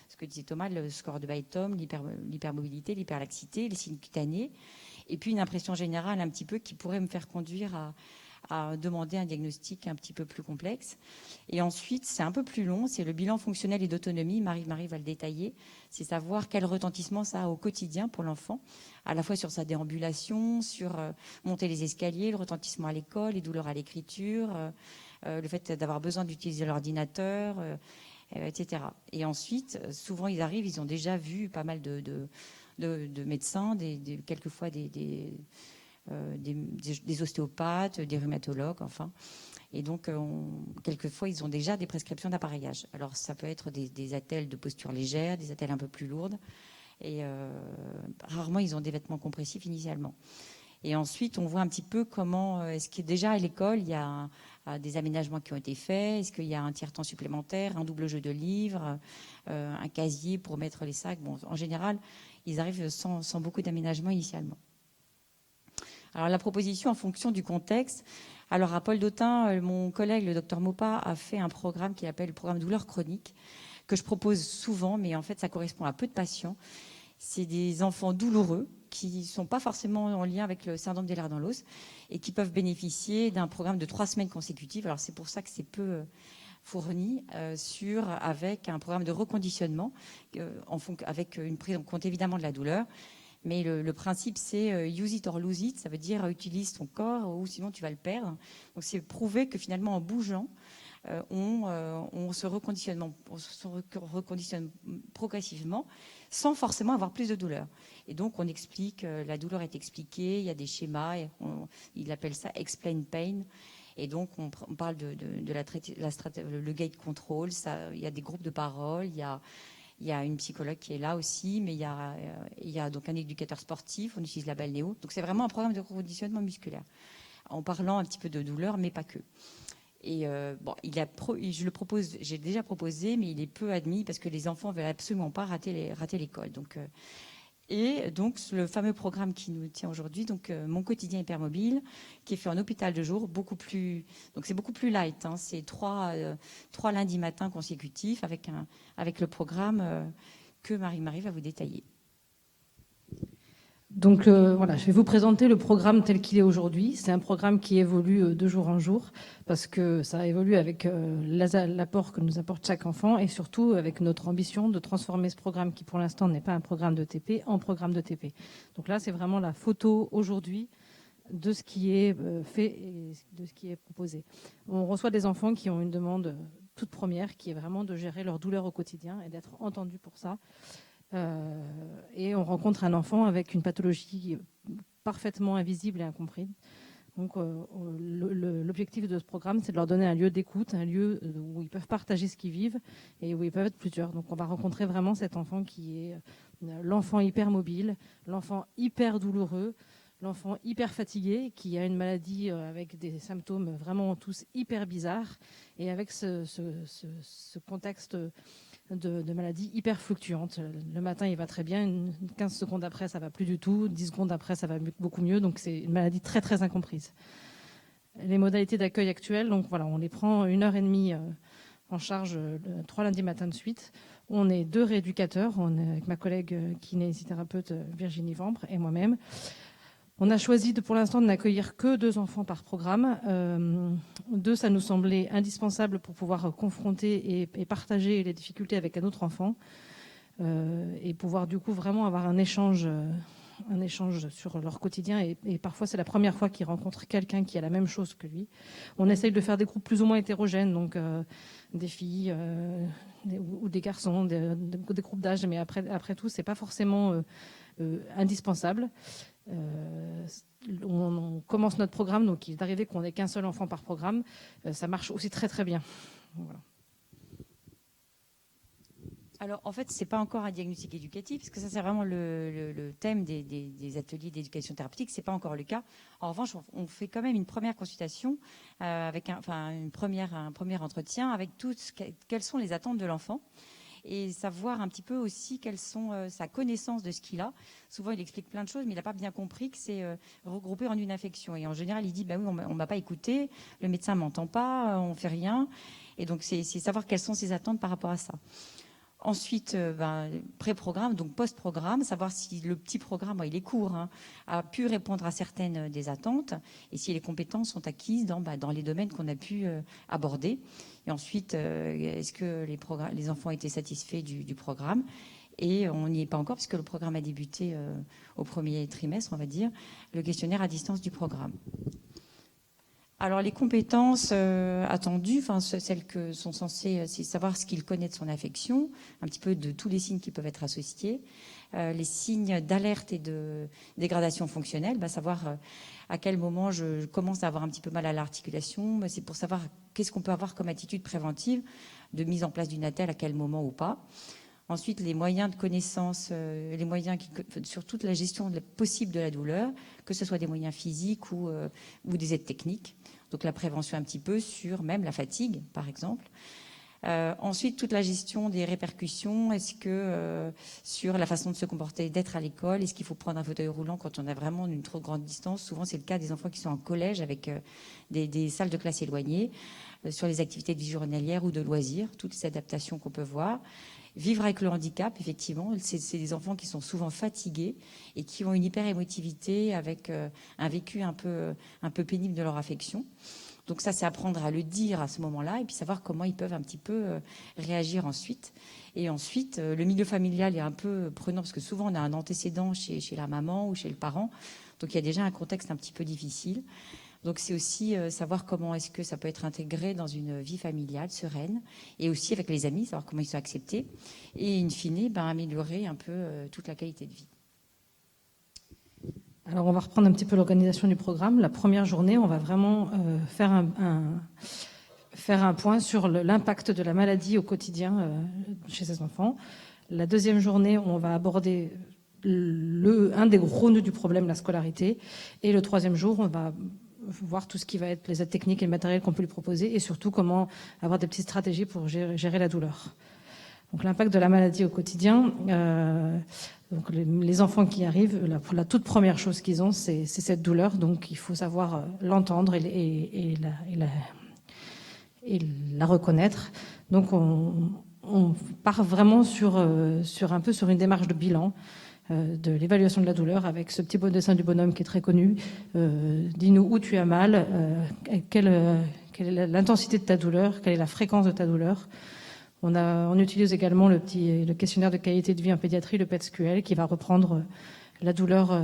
ce que disait Thomas, le score de Bytom, l'hypermobilité, l'hyperlaxité, les signes cutanés, et puis une impression générale un petit peu qui pourrait me faire conduire à demander un diagnostic un petit peu plus complexe. Et ensuite, c'est un peu plus long, c'est le bilan fonctionnel et d'autonomie. Marie va le détailler. C'est savoir quel retentissement ça a au quotidien pour l'enfant, à la fois sur sa déambulation, sur monter les escaliers, le retentissement à l'école, les douleurs à l'écriture, le fait d'avoir besoin d'utiliser l'ordinateur, etc. Et ensuite, souvent, ils arrivent, ils ont déjà vu pas mal de médecins, quelquefois des ostéopathes, des rhumatologues, enfin. Et donc, quelquefois, ils ont déjà des prescriptions d'appareillage. Alors, ça peut être des attelles de posture légère, des attelles un peu plus lourdes. Et rarement, ils ont des vêtements compressifs initialement. Et ensuite, on voit un petit peu comment, est-ce que déjà à l'école, il y a des aménagements qui ont été faits, est-ce qu'il y a un tiers-temps supplémentaire, un double jeu de livres, un casier pour mettre les sacs. Bon, en général, ils arrivent sans beaucoup d'aménagements initialement. Alors la proposition en fonction du contexte. Alors à Paul Dautin, mon collègue, le docteur Mopa, a fait un programme qu'il appelle le programme douleur chronique, que je propose souvent, mais en fait ça correspond à peu de patients. C'est des enfants douloureux qui ne sont pas forcément en lien avec le syndrome d'Ehlers-Danlos et qui peuvent bénéficier d'un programme de 3 semaines consécutives. Alors c'est pour ça que c'est peu fourni avec un programme de reconditionnement avec une prise en compte évidemment de la douleur. Mais le principe, c'est use it or lose it. Ça veut dire utilise ton corps ou sinon tu vas le perdre. Donc c'est prouvé que finalement en bougeant, on se reconditionne progressivement sans forcément avoir plus de douleur. Et donc, on explique, la douleur est expliquée, il y a des schémas, il appelle ça explain pain. Et donc, on parle de le gate control, il y a des groupes de parole, il y a une psychologue qui est là aussi, mais il y a donc un éducateur sportif, on utilise la balnéo. Donc, c'est vraiment un programme de reconditionnement musculaire, en parlant un petit peu de douleur, mais pas que. Et j'ai déjà proposé, mais il est peu admis parce que les enfants ne veulent absolument pas rater l'école. Et donc, le fameux programme qui nous tient aujourd'hui, donc Mon quotidien hypermobile, qui est fait en hôpital de jour, donc c'est beaucoup plus light. Hein, c'est 3 lundis matins consécutifs avec le programme que Marie-Marie va vous détailler. Donc voilà, je vais vous présenter le programme tel qu'il est aujourd'hui. C'est un programme qui évolue de jour en jour parce que ça évolue avec l'apport que nous apporte chaque enfant et surtout avec notre ambition de transformer ce programme qui pour l'instant n'est pas un programme de TP en programme de TP. Donc là, c'est vraiment la photo aujourd'hui de ce qui est fait et de ce qui est proposé. On reçoit des enfants qui ont une demande toute première qui est vraiment de gérer leur douleur au quotidien et d'être entendus pour ça. Et on rencontre un enfant avec une pathologie parfaitement invisible et incomprise. Donc l'objectif de ce programme, c'est de leur donner un lieu d'écoute, un lieu où ils peuvent partager ce qu'ils vivent et où ils peuvent être plusieurs. Donc on va rencontrer vraiment cet enfant qui est l'enfant hyper mobile, l'enfant hyper douloureux, l'enfant hyper fatigué, qui a une maladie avec des symptômes vraiment tous hyper bizarres et avec ce contexte de maladie hyper fluctuante. Le matin, il va très bien, 15 secondes après, ça va plus du tout, 10 secondes après, ça va beaucoup mieux. Donc, c'est une maladie très, très incomprise. Les modalités d'accueil actuelles, donc voilà, on les prend 1h30 en charge 3 lundis matins de suite. On est 2 rééducateurs, on est avec ma collègue kinésithérapeute Virginie Vambre et moi-même. On a choisi pour l'instant de n'accueillir que 2 enfants par programme. 2, ça nous semblait indispensable pour pouvoir confronter et partager les difficultés avec un autre enfant et pouvoir du coup vraiment avoir un échange sur leur quotidien. Et parfois, c'est la première fois qu'ils rencontrent quelqu'un qui a la même chose que lui. On essaye de faire des groupes plus ou moins hétérogènes, donc des filles ou des garçons, des groupes d'âge, mais après tout, c'est pas forcément indispensable. On commence notre programme, donc il est arrivé qu'on n'ait qu'un seul enfant par programme. Ça marche aussi très très bien. Voilà. Alors, en fait, ce n'est pas encore un diagnostic éducatif, parce que ça, c'est vraiment le thème des ateliers d'éducation thérapeutique. Ce n'est pas encore le cas. En revanche, on fait quand même une première consultation, avec un premier entretien, avec quelles sont les attentes de l'enfant, et savoir un petit peu aussi quelles sont sa connaissance de ce qu'il a. Souvent, il explique plein de choses, mais il n'a pas bien compris que c'est regroupé en une affection. Et en général, il dit, bah oui, on ne m'a pas écouté, le médecin ne m'entend pas, on ne fait rien. Et donc, c'est savoir quelles sont ses attentes par rapport à ça. Ensuite, pré-programme, donc post-programme, savoir si le petit programme, il est court, hein, a pu répondre à certaines des attentes et si les compétences sont acquises dans les domaines qu'on a pu aborder. Et ensuite, est-ce que les enfants étaient satisfaits du programme? Et on n'y est pas encore puisque le programme a débuté au premier trimestre, on va dire, le questionnaire à distance du programme. Alors les compétences attendues, celles que sont censées, c'est savoir ce qu'il connaît de son affection, un petit peu de tous les signes qui peuvent être associés, les signes d'alerte et de dégradation fonctionnelle, savoir à quel moment je commence à avoir un petit peu mal à l'articulation, c'est pour savoir qu'est-ce qu'on peut avoir comme attitude préventive de mise en place d'une attelle, à quel moment ou pas. Ensuite, les moyens de connaissance, les moyens sur toute la gestion possible de la douleur, que ce soit des moyens physiques ou des aides techniques. Donc la prévention un petit peu sur même la fatigue, par exemple. Ensuite, toute la gestion des répercussions, est-ce que sur la façon de se comporter, d'être à l'école, est-ce qu'il faut prendre un fauteuil roulant quand on a vraiment une trop grande distance? Souvent, c'est le cas des enfants qui sont en collège avec des salles de classe éloignées, sur les activités de vie journalière ou de loisirs, toutes les adaptations qu'on peut voir. Vivre avec le handicap, effectivement, c'est des enfants qui sont souvent fatigués et qui ont une hyper-émotivité avec un vécu un peu pénible de leur affection. Donc ça, c'est apprendre à le dire à ce moment-là et puis savoir comment ils peuvent un petit peu réagir ensuite. Et ensuite, le milieu familial est un peu prenant parce que souvent, on a un antécédent chez la maman ou chez le parent. Donc il y a déjà un contexte un petit peu difficile. Donc c'est aussi savoir comment est-ce que ça peut être intégré dans une vie familiale sereine, et aussi avec les amis, savoir comment ils sont acceptés, et in fine, améliorer un peu toute la qualité de vie. Alors on va reprendre un petit peu l'organisation du programme. La première journée, on va vraiment faire un point sur l'impact de la maladie au quotidien chez ces enfants. La deuxième journée, on va aborder un des gros nœuds du problème, la scolarité. Et le troisième jour, on va voir tout ce qui va être les aides techniques et le matériel qu'on peut lui proposer, et surtout comment avoir des petites stratégies pour gérer la douleur. Donc l'impact de la maladie au quotidien, donc les enfants qui arrivent, la toute première chose qu'ils ont, c'est cette douleur. Donc il faut savoir l'entendre et la reconnaître. Donc on part vraiment sur une démarche de bilan de l'évaluation de la douleur avec ce petit beau dessin du bonhomme qui est très connu. Dis-nous où tu as mal, quelle est l'intensité de ta douleur, quelle est la fréquence de ta douleur. On utilise également le questionnaire de qualité de vie en pédiatrie, le PET-SQL, qui va reprendre la douleur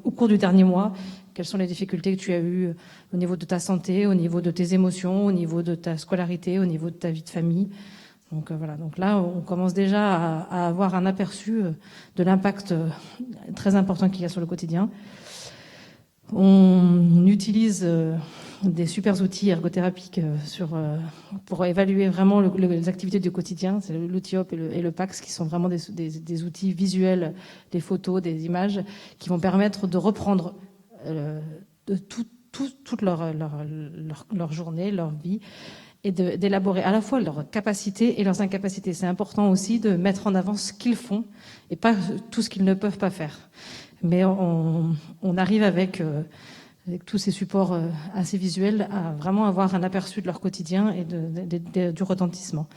au cours du dernier mois. Quelles sont les difficultés que tu as eues au niveau de ta santé, au niveau de tes émotions, au niveau de ta scolarité, au niveau de ta vie de famille. Donc voilà. Donc là, on commence déjà à avoir un aperçu de l'impact très important qu'il y a sur le quotidien. On utilise des super outils ergothérapiques pour évaluer vraiment les activités du quotidien. C'est l'outil HOP et le PAX qui sont vraiment des outils visuels, des photos, des images qui vont permettre de reprendre toute leur journée, leur vie, et d'élaborer à la fois leurs capacités et leurs incapacités. C'est important aussi de mettre en avant ce qu'ils font et pas tout ce qu'ils ne peuvent pas faire. Mais on arrive avec tous ces supports assez visuels à vraiment avoir un aperçu de leur quotidien et du retentissement.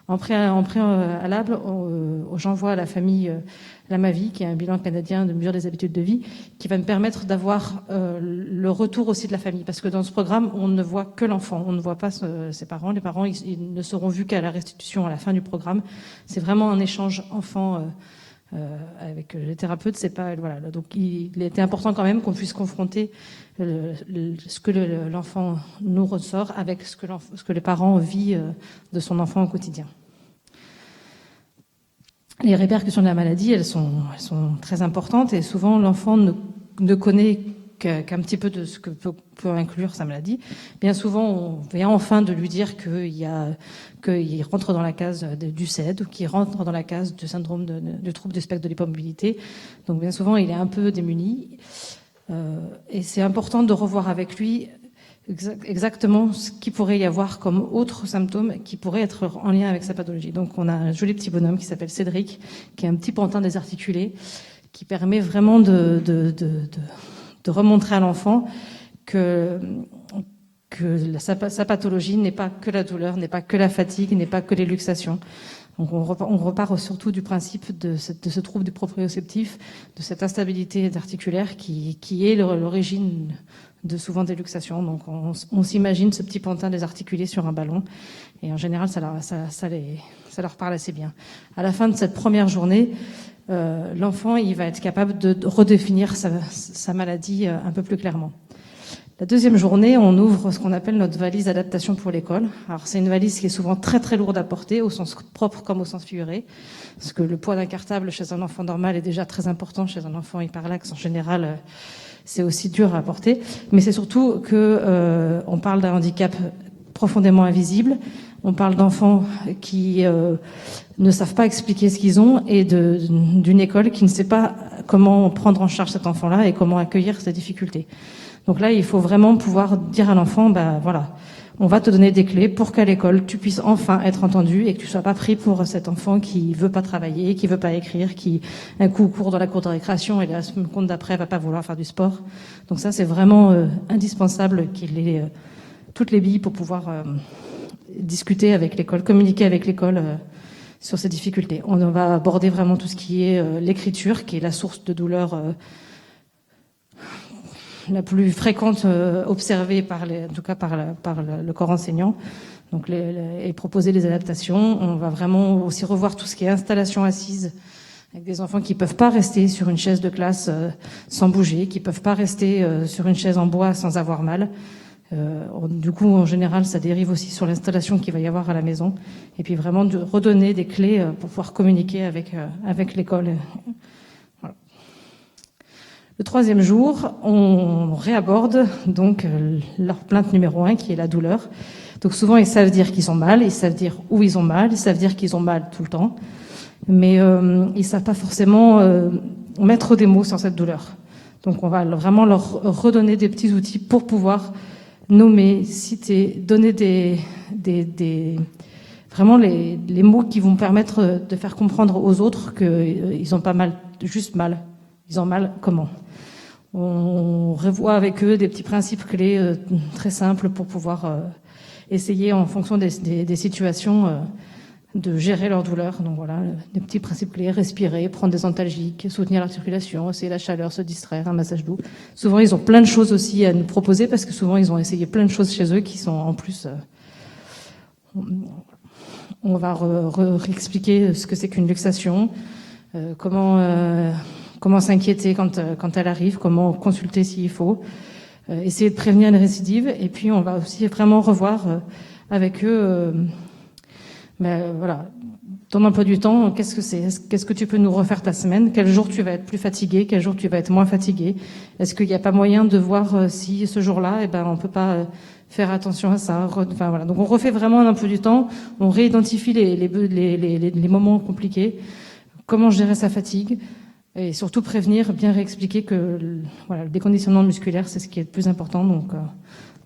En préalable, j'envoie à la famille Lamavi, qui est un bilan canadien de mesure des habitudes de vie, qui va me permettre d'avoir le retour aussi de la famille. Parce que dans ce programme, on ne voit que l'enfant, on ne voit pas ses parents. Les parents, ils ne seront vus qu'à la restitution à la fin du programme. C'est vraiment un échange enfant avec les thérapeutes. C'est pas, voilà. Donc il était important quand même qu'on puisse confronter ce que l'enfant nous ressort avec ce que les parents vivent de son enfant au quotidien. Les répercussions de la maladie, elles sont très importantes, et souvent l'enfant ne connaît qu'un petit peu de ce que peut inclure sa maladie. Bien souvent, on vient enfin de lui dire qu'il rentre dans la case du CED, ou qu'il rentre dans la case du syndrome du trouble du spectre de l'hypermobilité. Donc bien souvent, il est un peu démuni. Et c'est important de revoir avec lui exactement ce qu'il pourrait y avoir comme autres symptômes qui pourraient être en lien avec sa pathologie. Donc on a un joli petit bonhomme qui s'appelle Cédric, qui est un petit pantin désarticulé, qui permet vraiment de remontrer à l'enfant que sa pathologie n'est pas que la douleur, n'est pas que la fatigue, n'est pas que les luxations. Donc on repart surtout du principe de ce trouble du proprioceptif, de cette instabilité articulaire qui est l'origine de souvent des luxations. Donc on s'imagine ce petit pantin désarticulé sur un ballon, et en général ça leur parle assez bien. À la fin de cette première journée, l'enfant il va être capable de redéfinir sa maladie un peu plus clairement. La deuxième journée, on ouvre ce qu'on appelle notre valise adaptation pour l'école. Alors c'est une valise qui est souvent très très lourde à porter, au sens propre comme au sens figuré, parce que le poids d'un cartable chez un enfant normal est déjà très important. Chez un enfant hyperlaxe, en général, c'est aussi dur à porter. Mais c'est surtout que on parle d'un handicap profondément invisible. On parle d'enfants qui ne savent pas expliquer ce qu'ils ont, et d'une école qui ne sait pas comment prendre en charge cet enfant-là et comment accueillir ses difficultés. Donc là, il faut vraiment pouvoir dire à l'enfant, voilà, on va te donner des clés pour qu'à l'école, tu puisses enfin être entendu et que tu sois pas pris pour cet enfant qui veut pas travailler, qui veut pas écrire, qui un coup court dans la cour de récréation et la seconde d'après va pas vouloir faire du sport. Donc ça, c'est vraiment indispensable qu'il ait toutes les billes pour pouvoir discuter avec l'école, communiquer avec l'école sur ces difficultés. On va aborder vraiment tout ce qui est l'écriture, qui est la source de douleur la plus fréquente observée par le corps enseignant. Donc et proposer les adaptations. On va vraiment aussi revoir tout ce qui est installation assise avec des enfants qui ne peuvent pas rester sur une chaise de classe sans bouger, qui ne peuvent pas rester sur une chaise en bois sans avoir mal. Du coup, en général, ça dérive aussi sur l'installation qu'il va y avoir à la maison. Et puis vraiment de redonner des clés pour pouvoir communiquer avec l'école. Voilà. Le 3e jour, on réaborde donc leur plainte numéro 1, qui est la douleur. Donc souvent, ils savent dire qu'ils ont mal, ils savent dire où ils ont mal, ils savent dire qu'ils ont mal tout le temps. Mais ils ne savent pas forcément mettre des mots sur cette douleur. Donc on va vraiment leur redonner des petits outils pour pouvoir nommer, citer, donner vraiment les mots qui vont permettre de faire comprendre aux autres qu'ils n'ont pas mal, juste mal. Ils ont mal comment? On revoit avec eux des petits principes clés très simples pour pouvoir essayer en fonction des situations de gérer leur douleur. Donc voilà, des petits principes clés: respirer, prendre des antalgiques, soutenir la circulation, essayer la chaleur, se distraire, un massage doux. Souvent, ils ont plein de choses aussi à nous proposer parce que souvent, ils ont essayé plein de choses chez eux qui sont en plus... on va réexpliquer ce que c'est qu'une luxation, comment s'inquiéter quand elle arrive, comment consulter s'il faut, essayer de prévenir une récidive. Et puis, on va aussi vraiment revoir avec eux... voilà, ton emploi du temps, qu'est-ce que c'est? Qu'est-ce que tu peux nous refaire ta semaine? Quel jour tu vas être plus fatigué? Quel jour tu vas être moins fatigué? Est-ce qu'il n'y a pas moyen de voir si ce jour-là, on peut pas faire attention à ça? Enfin voilà. Donc on refait vraiment un emploi du temps, on réidentifie les moments compliqués, comment gérer sa fatigue, et surtout prévenir, bien réexpliquer que voilà, le déconditionnement musculaire, c'est ce qui est le plus important. Donc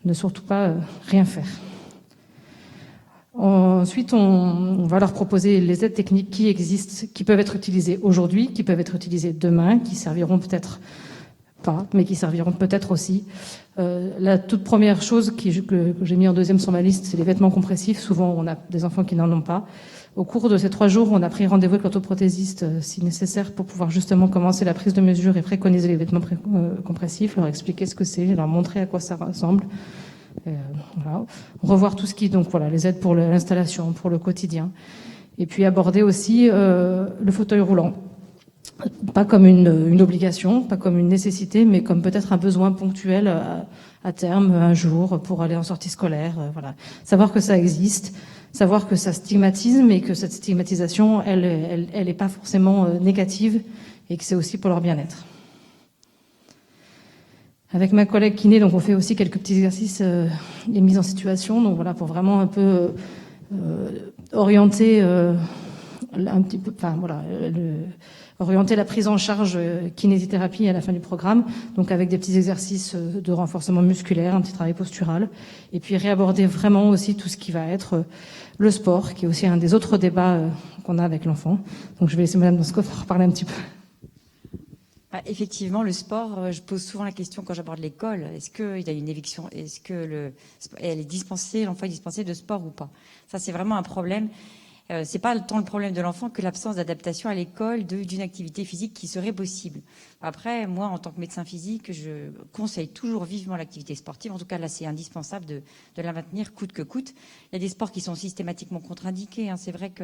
ne surtout pas rien faire. Ensuite, on va leur proposer les aides techniques qui existent, qui peuvent être utilisées aujourd'hui, qui peuvent être utilisées demain, qui serviront peut-être pas, mais qui serviront peut-être aussi. La toute première chose que j'ai mis en 2e sur ma liste, c'est les vêtements compressifs. Souvent, on a des enfants qui n'en ont pas. Au cours de ces 3 jours, on a pris rendez-vous avec l'orthoprothésiste, si nécessaire, pour pouvoir justement commencer la prise de mesure et préconiser les vêtements compressifs, leur expliquer ce que c'est, leur montrer à quoi ça ressemble. Voilà. Revoir tout ce qui, donc voilà, les aides pour l'installation, pour le quotidien, et puis aborder aussi le fauteuil roulant, pas comme une obligation, pas comme une nécessité, mais comme peut-être un besoin ponctuel à terme, un jour, pour aller en sortie scolaire. Voilà, savoir que ça existe, savoir que ça stigmatise, mais que cette stigmatisation, elle est pas forcément négative, et que c'est aussi pour leur bien-être. Avec ma collègue kiné, donc on fait aussi quelques petits exercices et mises en situation, donc voilà, pour vraiment un peu orienter un petit peu, enfin voilà, orienter la prise en charge kinésithérapie à la fin du programme, donc avec des petits exercices de renforcement musculaire, un petit travail postural, et puis réaborder vraiment aussi tout ce qui va être le sport, qui est aussi un des autres débats qu'on a avec l'enfant. Donc je vais laisser Madame Danskov parler un petit peu. Effectivement, le sport, je pose souvent la question quand j'aborde l'école, est-ce qu'il y a une éviction, est-ce que l'enfant est dispensé de sport ou pas? Ça, c'est vraiment un problème. C'est pas tant le problème de l'enfant que l'absence d'adaptation à l'école d'une activité physique qui serait possible. Après, moi, en tant que médecin physique, je conseille toujours vivement l'activité sportive. En tout cas, là, c'est indispensable de la maintenir coûte que coûte. Il y a des sports qui sont systématiquement contre-indiqués. C'est vrai que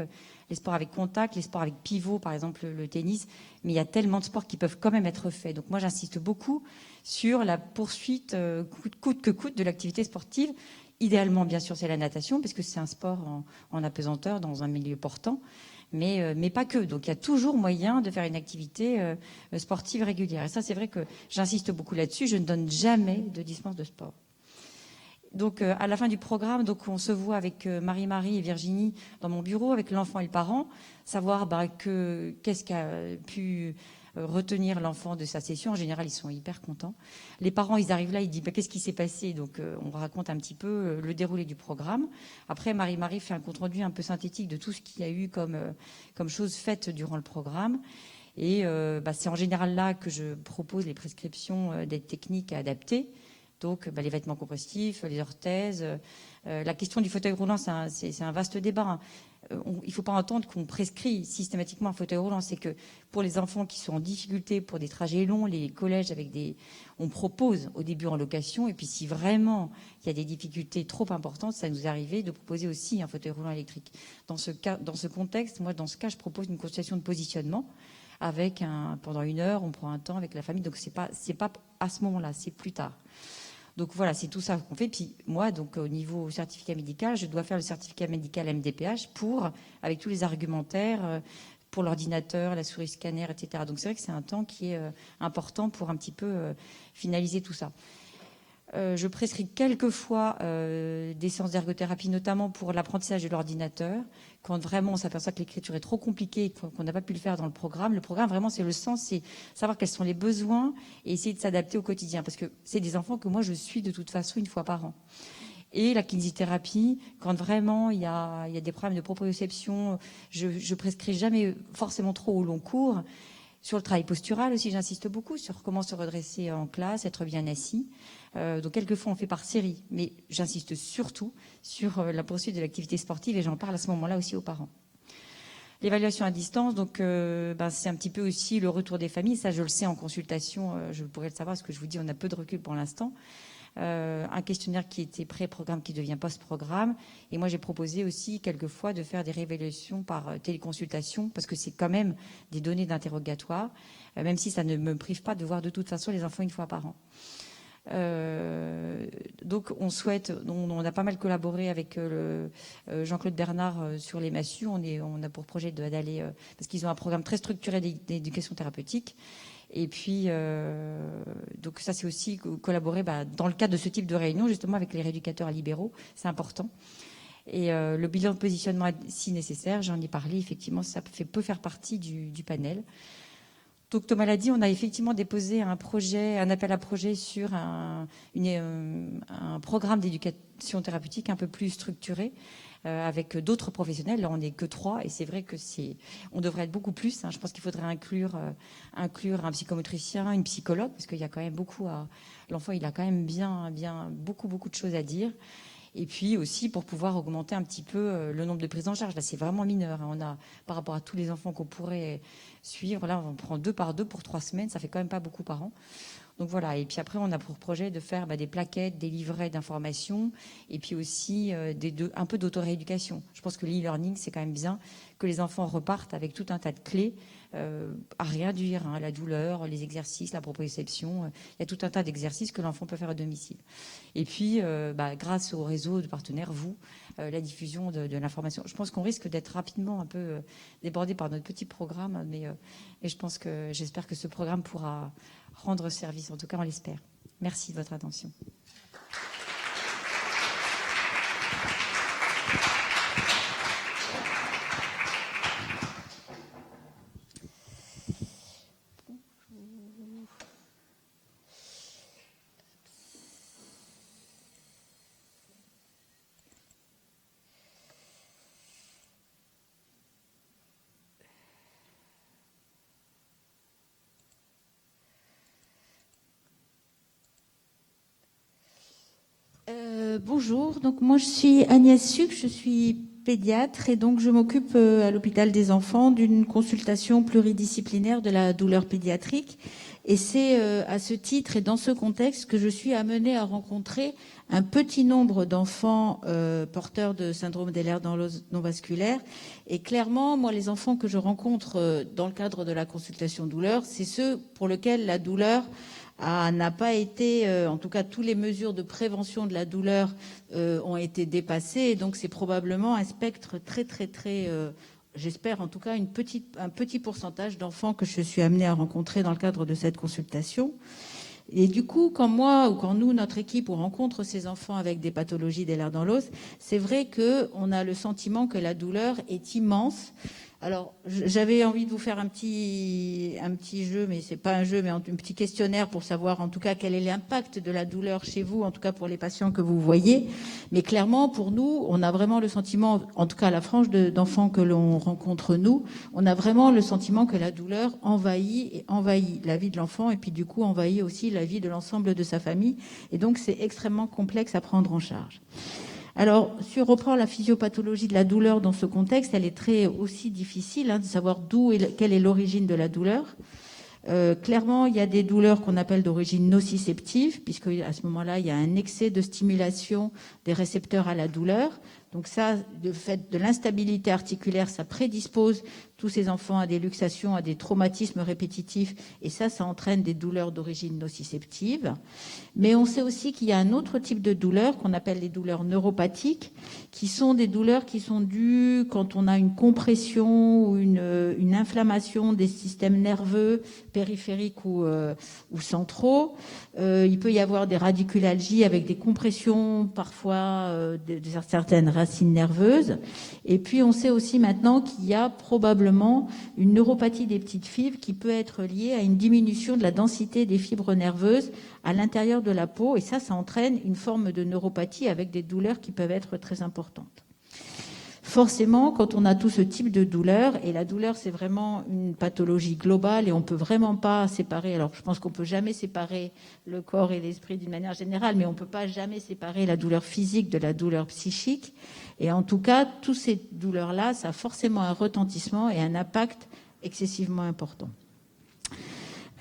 les sports avec contact, les sports avec pivot, par exemple le tennis, mais il y a tellement de sports qui peuvent quand même être faits. Donc moi, j'insiste beaucoup sur la poursuite coûte que coûte de l'activité sportive. Idéalement, bien sûr, c'est la natation, parce que c'est un sport en apesanteur dans un milieu portant, mais pas que. Donc, il y a toujours moyen de faire une activité sportive régulière. Et ça, c'est vrai que j'insiste beaucoup là-dessus. Je ne donne jamais de dispense de sport. Donc, à la fin du programme, donc, on se voit avec Marie-Marie et Virginie dans mon bureau, avec l'enfant et le parent, savoir qu'est-ce qu'a pu retenir l'enfant de sa session. En général, ils sont hyper contents. Les parents, ils arrivent là, ils disent qu'est-ce qui s'est passé? Donc, on raconte un petit peu le déroulé du programme. Après, Marie-Marie fait un compte-rendu un peu synthétique de tout ce qu'il y a eu comme choses faites durant le programme. Et c'est en général là que je propose les prescriptions des techniques adaptées. Donc, les vêtements compressifs, les orthèses. La question du fauteuil roulant, c'est un vaste débat. Il ne faut pas entendre qu'on prescrit systématiquement un fauteuil roulant. C'est que pour les enfants qui sont en difficulté pour des trajets longs, les collèges on propose au début en location. Et puis si vraiment il y a des difficultés trop importantes, ça nous est arrivé de proposer aussi un fauteuil roulant électrique. Dans ce contexte, moi, dans ce cas, je propose une consultation de positionnement avec pendant 1 heure, on prend un temps avec la famille. Donc c'est pas à ce moment-là, c'est plus tard. Donc voilà, c'est tout ça qu'on fait. Puis moi, donc au niveau certificat médical, je dois faire le certificat médical MDPH avec tous les argumentaires pour l'ordinateur, la souris scanner, etc. Donc c'est vrai que c'est un temps qui est important pour un petit peu finaliser tout ça. Je prescris quelquefois des séances d'ergothérapie, notamment pour l'apprentissage de l'ordinateur, quand vraiment on s'aperçoit que l'écriture est trop compliquée et qu'on n'a pas pu le faire dans le programme. Le programme, vraiment, c'est le sens, c'est savoir quels sont les besoins et essayer de s'adapter au quotidien. Parce que c'est des enfants que moi, je suis de toute façon 1 fois par an. Et la kinésithérapie, quand vraiment il y a des problèmes de proprioception, je prescris jamais forcément trop au long cours. Sur le travail postural aussi, j'insiste beaucoup sur comment se redresser en classe, être bien assis. Donc quelquefois on fait par série, mais j'insiste surtout sur la poursuite de l'activité sportive et j'en parle à ce moment-là aussi aux parents. L'évaluation à distance, donc c'est un petit peu aussi le retour des familles. Ça, je le sais en consultation, je pourrais le savoir parce que je vous dis, on a peu de recul pour l'instant. Un questionnaire qui était pré-programme qui devient post-programme. Et moi, j'ai proposé aussi quelquefois de faire des réévaluations par téléconsultation parce que c'est quand même des données d'interrogatoire, même si ça ne me prive pas de voir de toute façon les enfants 1 fois par an. Donc on a pas mal collaboré avec Jean-Claude Bernard sur les MASU. On a pour projet d'aller parce qu'ils ont un programme très structuré d'éducation thérapeutique. Et puis donc ça c'est aussi collaborer dans le cadre de ce type de réunion justement avec les rééducateurs libéraux, c'est important. Et le bilan de positionnement si nécessaire, j'en ai parlé, effectivement ça peut faire partie du panel. Donc, Maladie, on a effectivement déposé un appel à projet sur un programme d'éducation thérapeutique un peu plus structuré avec d'autres professionnels. Là, on n'est que 3 et c'est vrai que on devrait être beaucoup plus. Je pense qu'il faudrait inclure un psychomotricien, une psychologue, parce qu'il y a quand même l'enfant, il a quand même bien beaucoup de choses à dire. Et puis aussi pour pouvoir augmenter un petit peu le nombre de prises en charge. Là, c'est vraiment mineur. On a, par rapport à tous les enfants qu'on pourrait suivre, là, on prend 2 par 2 pour 3 semaines. Ça fait quand même pas beaucoup par an. Donc voilà. Et puis après, on a pour projet de faire des plaquettes, des livrets d'information, et puis aussi un peu d'autorééducation. Je pense que l'e-learning, c'est quand même bien que les enfants repartent avec tout un tas de clés à réinduire, la douleur, les exercices, la proprioception. Il y a tout un tas d'exercices que l'enfant peut faire à domicile. Et puis, grâce au réseau de partenaires, la diffusion de l'information. Je pense qu'on risque d'être rapidement un peu débordé par notre petit programme, mais j'espère que ce programme pourra rendre service. En tout cas, on l'espère. Merci de votre attention. Bonjour, donc moi je suis Agnès Suc, je suis pédiatre et donc je m'occupe à l'hôpital des enfants d'une consultation pluridisciplinaire de la douleur pédiatrique et c'est à ce titre et dans ce contexte que je suis amenée à rencontrer un petit nombre d'enfants porteurs de syndrome d'Ehlers-Danlos non vasculaire et clairement moi les enfants que je rencontre dans le cadre de la consultation douleur, c'est ceux pour lesquels la douleur n'a pas été, en tout cas, toutes les mesures de prévention de la douleur ont été dépassées. Et donc, c'est probablement un spectre très, très, très, j'espère en tout cas, un petit pourcentage d'enfants que je suis amenée à rencontrer dans le cadre de cette consultation. Et du coup, quand moi ou quand nous, notre équipe, on rencontre ces enfants avec des pathologies d'Ehlers-Danlos, c'est vrai qu'on a le sentiment que la douleur est immense. Alors, j'avais envie de vous faire un petit jeu, mais c'est pas un jeu, mais un petit questionnaire pour savoir en tout cas quel est l'impact de la douleur chez vous, en tout cas pour les patients que vous voyez. Mais clairement, pour nous, on a vraiment le sentiment, en tout cas la frange d'enfants que l'on rencontre nous, on a vraiment le sentiment que la douleur envahit la vie de l'enfant et puis du coup envahit aussi la vie de l'ensemble de sa famille. Et donc, c'est extrêmement complexe à prendre en charge. Alors, si on reprend la physiopathologie de la douleur dans ce contexte, elle est très aussi difficile de savoir quelle est l'origine de la douleur. Clairement, il y a des douleurs qu'on appelle d'origine nociceptive, puisque à ce moment-là, il y a un excès de stimulation des récepteurs à la douleur. Donc ça, le fait de l'instabilité articulaire, ça prédispose tous ces enfants à des luxations, à des traumatismes répétitifs, et ça entraîne des douleurs d'origine nociceptive. Mais on sait aussi qu'il y a un autre type de douleur qu'on appelle les douleurs neuropathiques, qui sont des douleurs qui sont dues quand on a une compression ou une inflammation des systèmes nerveux périphériques ou centraux. Il peut y avoir des radiculalgies avec des compressions parfois de certaines racines nerveuses. Et puis on sait aussi maintenant qu'il y a probablement une neuropathie des petites fibres qui peut être liée à une diminution de la densité des fibres nerveuses à l'intérieur de la peau. Et ça entraîne une forme de neuropathie avec des douleurs qui peuvent être très importantes. Forcément, quand on a tout ce type de douleur, et la douleur c'est vraiment une pathologie globale et on peut vraiment pas séparer, alors je pense qu'on peut jamais séparer le corps et l'esprit d'une manière générale, mais on peut pas jamais séparer la douleur physique de la douleur psychique. Et en tout cas, toutes ces douleurs-là, ça a forcément un retentissement et un impact excessivement important.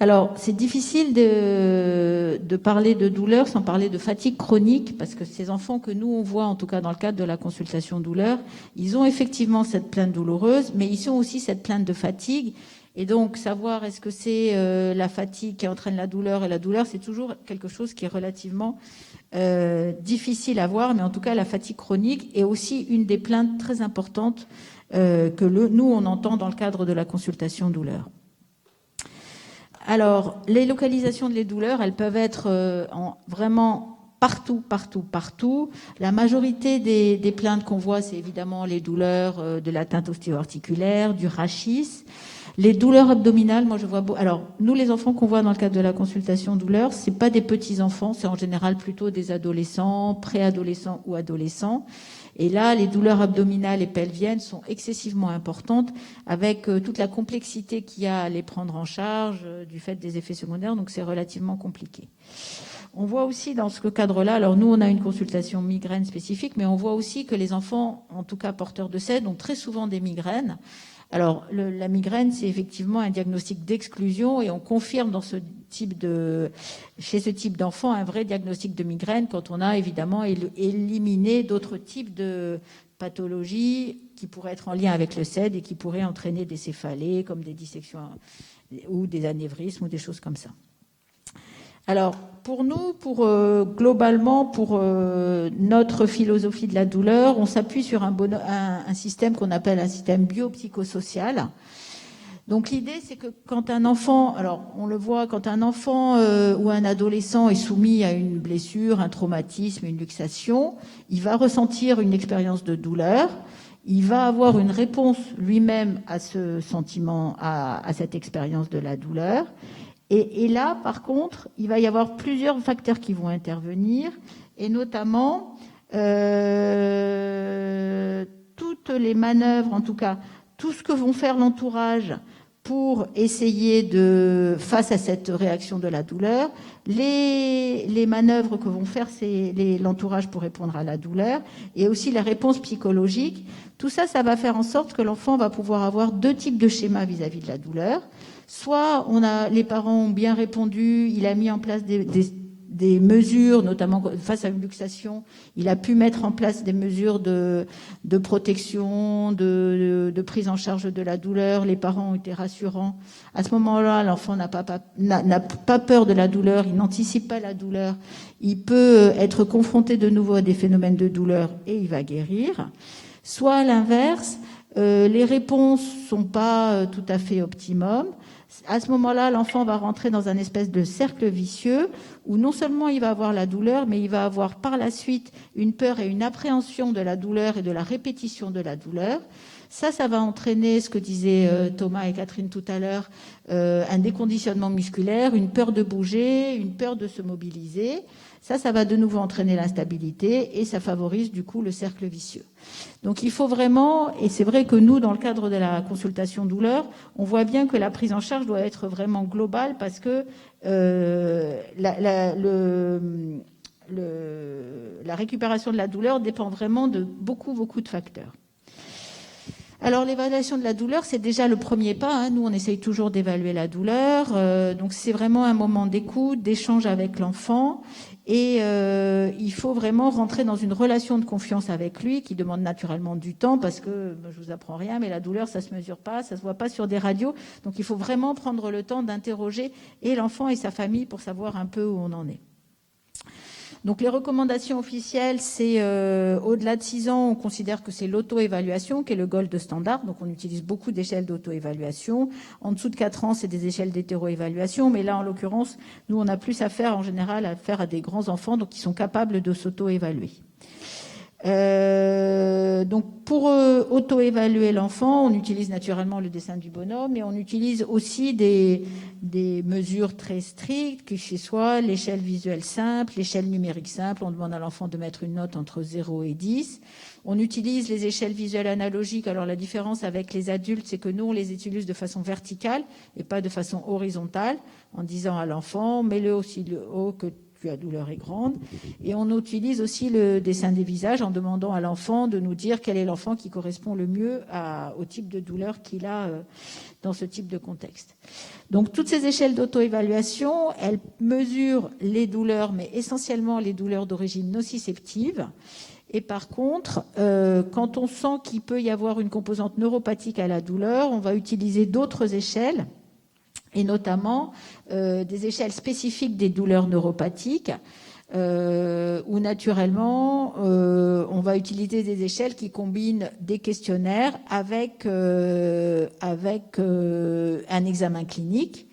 Alors, c'est difficile de parler de douleur sans parler de fatigue chronique, parce que ces enfants que nous, on voit, en tout cas dans le cadre de la consultation douleur, ils ont effectivement cette plainte douloureuse, mais ils ont aussi cette plainte de fatigue. Et donc, savoir est-ce que c'est la fatigue qui entraîne la douleur, et la douleur, c'est toujours quelque chose qui est relativement difficile à voir, mais en tout cas, la fatigue chronique est aussi une des plaintes très importantes que nous, on entend dans le cadre de la consultation douleur. Alors, les localisations de douleurs, elles peuvent être vraiment partout. La majorité des plaintes qu'on voit, c'est évidemment les douleurs de l'atteinte ostéo-articulaire, du rachis. Les douleurs abdominales, moi je vois... Alors, nous, les enfants qu'on voit dans le cadre de la consultation douleur, c'est pas des petits-enfants, c'est en général plutôt des adolescents, préadolescents ou adolescents. Et là, les douleurs abdominales et pelviennes sont excessivement importantes avec toute la complexité qu'il y a à les prendre en charge du fait des effets secondaires, donc c'est relativement compliqué. On voit aussi dans ce cadre-là, alors nous on a une consultation migraine spécifique, mais on voit aussi que les enfants, en tout cas porteurs de SED, ont très souvent des migraines. Alors la migraine, c'est effectivement un diagnostic d'exclusion et on confirme chez ce type d'enfant un vrai diagnostic de migraine quand on a évidemment éliminé d'autres types de pathologies qui pourraient être en lien avec le SED et qui pourraient entraîner des céphalées comme des dissections ou des anévrismes ou des choses comme ça. Alors, pour nous, globalement, pour notre philosophie de la douleur, on s'appuie sur un système qu'on appelle un système biopsychosocial. Donc l'idée, c'est que quand un enfant, alors on le voit, quand un enfant ou un adolescent est soumis à une blessure, un traumatisme, une luxation, il va ressentir une expérience de douleur. Il va avoir une réponse lui-même à ce sentiment, à cette expérience de la douleur. Et là, par contre, il va y avoir plusieurs facteurs qui vont intervenir, et notamment toutes les manœuvres, en tout cas, tout ce que vont faire l'entourage pour essayer face à cette réaction de la douleur, les manœuvres que vont faire l'entourage pour répondre à la douleur, et aussi la réponse psychologique. Tout ça, ça va faire en sorte que l'enfant va pouvoir avoir deux types de schémas vis-à-vis de la douleur. Soit les parents ont bien répondu, il a mis en place des mesures, notamment face à une luxation, il a pu mettre en place des mesures de protection, de prise en charge de la douleur. Les parents ont été rassurants. À ce moment-là, l'enfant n'a pas peur de la douleur, il n'anticipe pas la douleur. Il peut être confronté de nouveau à des phénomènes de douleur et il va guérir. Soit à l'inverse, les réponses sont pas tout à fait optimum. À ce moment-là, l'enfant va rentrer dans un espèce de cercle vicieux où non seulement il va avoir la douleur, mais il va avoir par la suite une peur et une appréhension de la douleur et de la répétition de la douleur. Ça va entraîner ce que disaient Thomas et Catherine tout à l'heure, un déconditionnement musculaire, une peur de bouger, une peur de se mobiliser. Ça va de nouveau entraîner l'instabilité et ça favorise du coup le cercle vicieux. Donc il faut vraiment, et c'est vrai que nous, dans le cadre de la consultation douleur, on voit bien que la prise en charge doit être vraiment globale parce que la récupération de la douleur dépend vraiment de beaucoup de facteurs. Alors, l'évaluation de la douleur, c'est déjà le premier pas, hein. Nous, on essaye toujours d'évaluer la douleur. Donc, c'est vraiment un moment d'écoute, d'échange avec l'enfant. Et il faut vraiment rentrer dans une relation de confiance avec lui qui demande naturellement du temps parce que, je vous apprends rien, mais la douleur, ça se mesure pas, ça se voit pas sur des radios. Donc, il faut vraiment prendre le temps d'interroger et l'enfant et sa famille pour savoir un peu où on en est. Donc les recommandations officielles, c'est au-delà de 6 ans, on considère que c'est l'auto-évaluation qui est le gold standard. Donc on utilise beaucoup d'échelles d'auto-évaluation. En dessous de 4 ans, c'est des échelles d'hétéro-évaluation. Mais là, en l'occurrence, nous, on a plus affaire en général à des grands enfants donc qui sont capables de s'auto-évaluer. Donc pour auto-évaluer l'enfant, on utilise naturellement le dessin du bonhomme, mais on utilise aussi des mesures très strictes, que ce soit l'échelle visuelle simple, l'échelle numérique simple. On demande à l'enfant de mettre une note entre 0 et 10. On utilise les échelles visuelles analogiques. Alors la différence avec les adultes, c'est que nous, on les utilise de façon verticale et pas de façon horizontale, en disant à l'enfant, mets-le aussi le haut que la douleur est grande. Et on utilise aussi le dessin des visages en demandant à l'enfant de nous dire quel est l'enfant qui correspond le mieux au type de douleur qu'il a dans ce type de contexte. Donc toutes ces échelles d'auto-évaluation, elles mesurent les douleurs, mais essentiellement les douleurs d'origine nociceptive. Et par contre, quand on sent qu'il peut y avoir une composante neuropathique à la douleur, on va utiliser d'autres échelles, et notamment des échelles spécifiques des douleurs neuropathiques, où naturellement, on va utiliser des échelles qui combinent des questionnaires avec un examen clinique.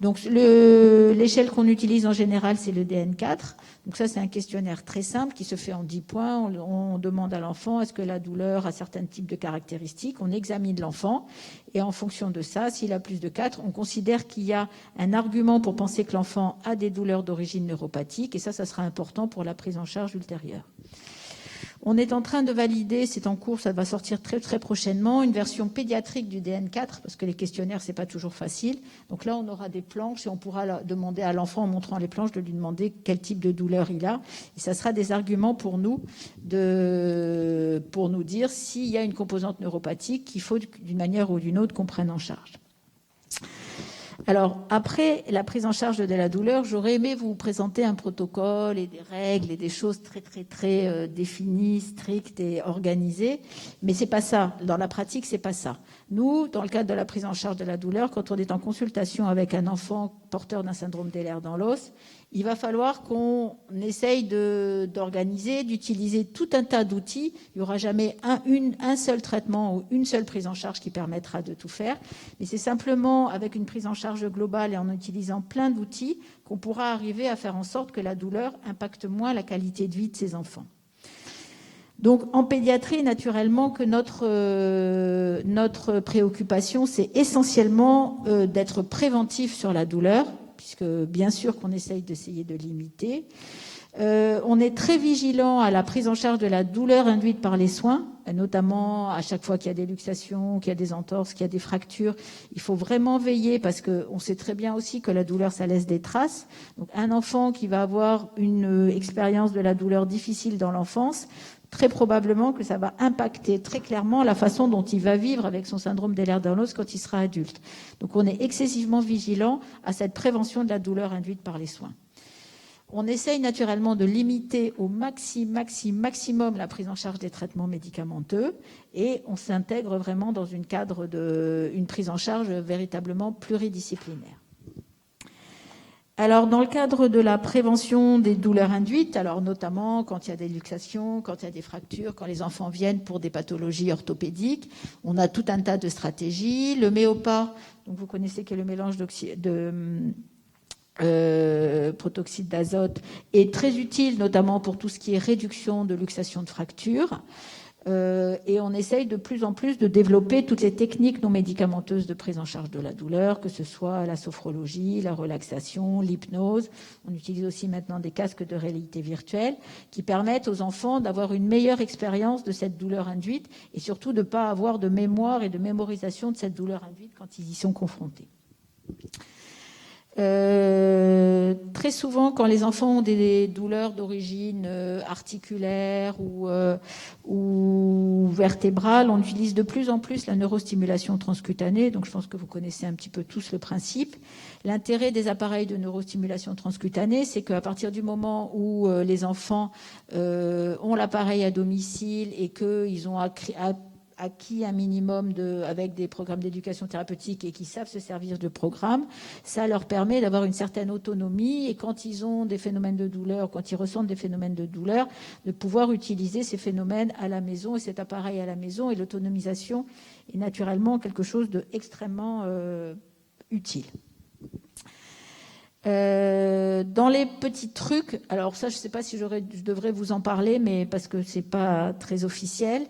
Donc l'échelle qu'on utilise en général, c'est le DN4. Donc ça, c'est un questionnaire très simple qui se fait en 10 points. On demande à l'enfant, est-ce que la douleur a certains types de caractéristiques? On examine l'enfant et en fonction de ça, s'il a plus de 4, on considère qu'il y a un argument pour penser que l'enfant a des douleurs d'origine neuropathique et ça sera important pour la prise en charge ultérieure. On est en train de valider, c'est en cours, ça va sortir très très prochainement, une version pédiatrique du DN4, parce que les questionnaires, c'est pas toujours facile. Donc là, on aura des planches et on pourra demander à l'enfant, en montrant les planches, de lui demander quel type de douleur il a. Et ça sera des arguments pour nous dire s'il y a une composante neuropathique qu'il faut, d'une manière ou d'une autre, qu'on prenne en charge. Alors, après la prise en charge de la douleur, j'aurais aimé vous présenter un protocole et des règles et des choses très, très, très définies, strictes et organisées. Mais c'est pas ça. Dans la pratique, c'est pas ça. Nous, dans le cadre de la prise en charge de la douleur, quand on est en consultation avec un enfant porteur d'un syndrome d'Ehlers dans l'os, il va falloir qu'on essaye d'organiser, d'utiliser tout un tas d'outils. Il n'y aura jamais un seul traitement ou une seule prise en charge qui permettra de tout faire. Mais c'est simplement avec une prise en charge globale et en utilisant plein d'outils qu'on pourra arriver à faire en sorte que la douleur impacte moins la qualité de vie de ces enfants. Donc en pédiatrie, naturellement, que notre préoccupation, c'est essentiellement d'être préventif sur la douleur, puisque bien sûr qu'on essaye d'essayer de limiter. On est très vigilant à la prise en charge de la douleur induite par les soins, notamment à chaque fois qu'il y a des luxations, qu'il y a des entorses, qu'il y a des fractures. Il faut vraiment veiller parce qu'on sait très bien aussi que la douleur, ça laisse des traces. Donc un enfant qui va avoir une expérience de la douleur difficile dans l'enfance, très probablement que ça va impacter très clairement la façon dont il va vivre avec son syndrome d'Ehlers-Danlos quand il sera adulte. Donc on est excessivement vigilant à cette prévention de la douleur induite par les soins. On essaye naturellement de limiter au maximum la prise en charge des traitements médicamenteux et on s'intègre vraiment dans une cadre une prise en charge véritablement pluridisciplinaire. Alors, dans le cadre de la prévention des douleurs induites, alors notamment quand il y a des luxations, quand il y a des fractures, quand les enfants viennent pour des pathologies orthopédiques, on a tout un tas de stratégies. Le Méopa, donc vous connaissez que le mélange protoxyde d'azote est très utile, notamment pour tout ce qui est réduction de luxation de fractures. Et on essaye de plus en plus de développer toutes les techniques non médicamenteuses de prise en charge de la douleur, que ce soit la sophrologie, la relaxation, l'hypnose. On utilise aussi maintenant des casques de réalité virtuelle qui permettent aux enfants d'avoir une meilleure expérience de cette douleur induite et surtout de ne pas avoir de mémoire et de mémorisation de cette douleur induite quand ils y sont confrontés. Très souvent, quand les enfants ont des douleurs d'origine articulaire ou vertébrale. On utilise de plus en plus la neurostimulation transcutanée, donc je pense que vous connaissez un petit peu tous le principe. L'intérêt des appareils de neurostimulation transcutanée, c'est qu'à partir du moment où les enfants ont l'appareil à domicile et qu'ils ont acquis un minimum avec des programmes d'éducation thérapeutique et qui savent se servir de programmes, ça leur permet d'avoir une certaine autonomie et quand ils ont des phénomènes de douleur, quand ils ressentent des phénomènes de douleur, de pouvoir utiliser ces phénomènes à la maison et cet appareil à la maison. Et l'autonomisation est naturellement quelque chose d'extrêmement utile. Dans les petits trucs, alors ça je ne sais pas si je devrais vous en parler, mais parce que c'est pas très officiel,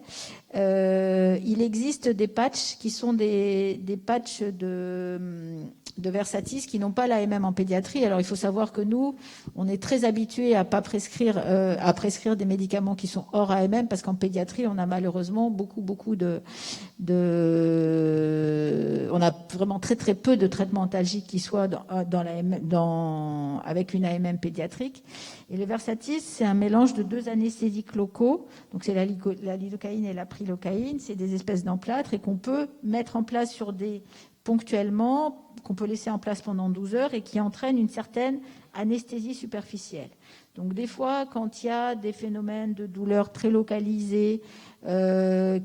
il existe des patchs qui sont des patchs de Versatis qui n'ont pas l'AMM en pédiatrie. Alors il faut savoir que nous, on est très habitués à prescrire des médicaments qui sont hors AMM parce qu'en pédiatrie, on a malheureusement beaucoup on a vraiment très très peu de traitements antalgiques qui soient avec une AMM pédiatrique. Et le Versatis, c'est un mélange de 2 anesthésiques locaux. Donc c'est la lidocaïne et la prilocaïne. C'est des espèces d'emplâtres et qu'on peut mettre en place ponctuellement, qu'on peut laisser en place pendant 12 heures et qui entraîne une certaine anesthésie superficielle. Donc des fois, quand il y a des phénomènes de douleur très localisés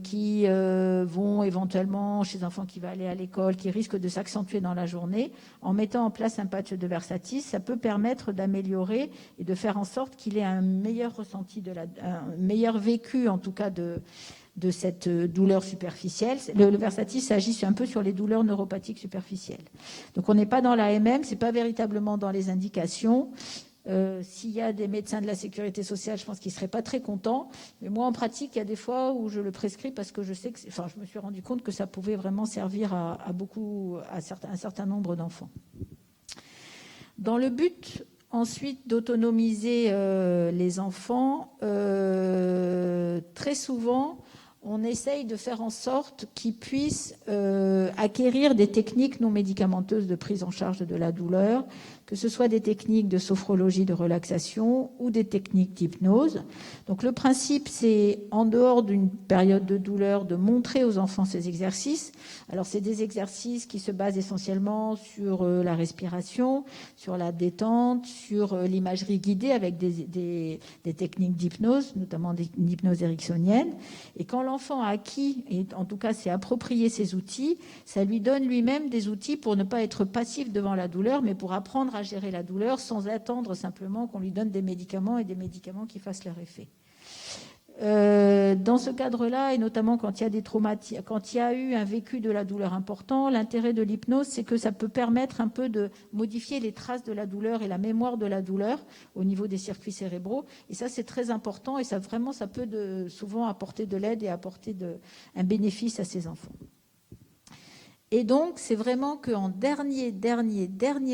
qui vont éventuellement chez un enfant qui va aller à l'école, qui risquent de s'accentuer dans la journée, en mettant en place un patch de Versatis, ça peut permettre d'améliorer et de faire en sorte qu'il ait un meilleur ressenti, un meilleur vécu en tout cas de cette douleur superficielle. Le Versatis agit un peu sur les douleurs neuropathiques superficielles. Donc on n'est pas dans l'AMM, c'est pas véritablement dans les indications. S'il y a des médecins de la sécurité sociale, je pense qu'ils ne seraient pas très contents. Mais moi, en pratique, il y a des fois où je le prescris parce que je sais que, je me suis rendu compte que ça pouvait vraiment servir à un certain nombre d'enfants. Dans le but ensuite d'autonomiser les enfants, très souvent, on essaye de faire en sorte qu'ils puissent acquérir des techniques non médicamenteuses de prise en charge de la douleur, que ce soit des techniques de sophrologie de relaxation ou des techniques d'hypnose. Donc le principe, c'est en dehors d'une période de douleur, de montrer aux enfants ces exercices. Alors c'est des exercices qui se basent essentiellement sur la respiration, sur la détente, sur l'imagerie guidée avec des techniques d'hypnose, notamment d'hypnose ericksonienne. Et quand l'enfant a acquis, et en tout cas s'est approprié ces outils, ça lui donne lui-même des outils pour ne pas être passif devant la douleur, mais pour apprendre à gérer la douleur sans attendre simplement qu'on lui donne des médicaments et des médicaments qui fassent leur effet. Dans ce cadre-là, et notamment quand il y a des traumatismes, quand il y a eu un vécu de la douleur important, l'intérêt de l'hypnose, c'est que ça peut permettre un peu de modifier les traces de la douleur et la mémoire de la douleur au niveau des circuits cérébraux. Et ça, c'est très important et ça peut souvent apporter de l'aide et apporter un bénéfice à ces enfants. Et donc, c'est vraiment qu'en dernier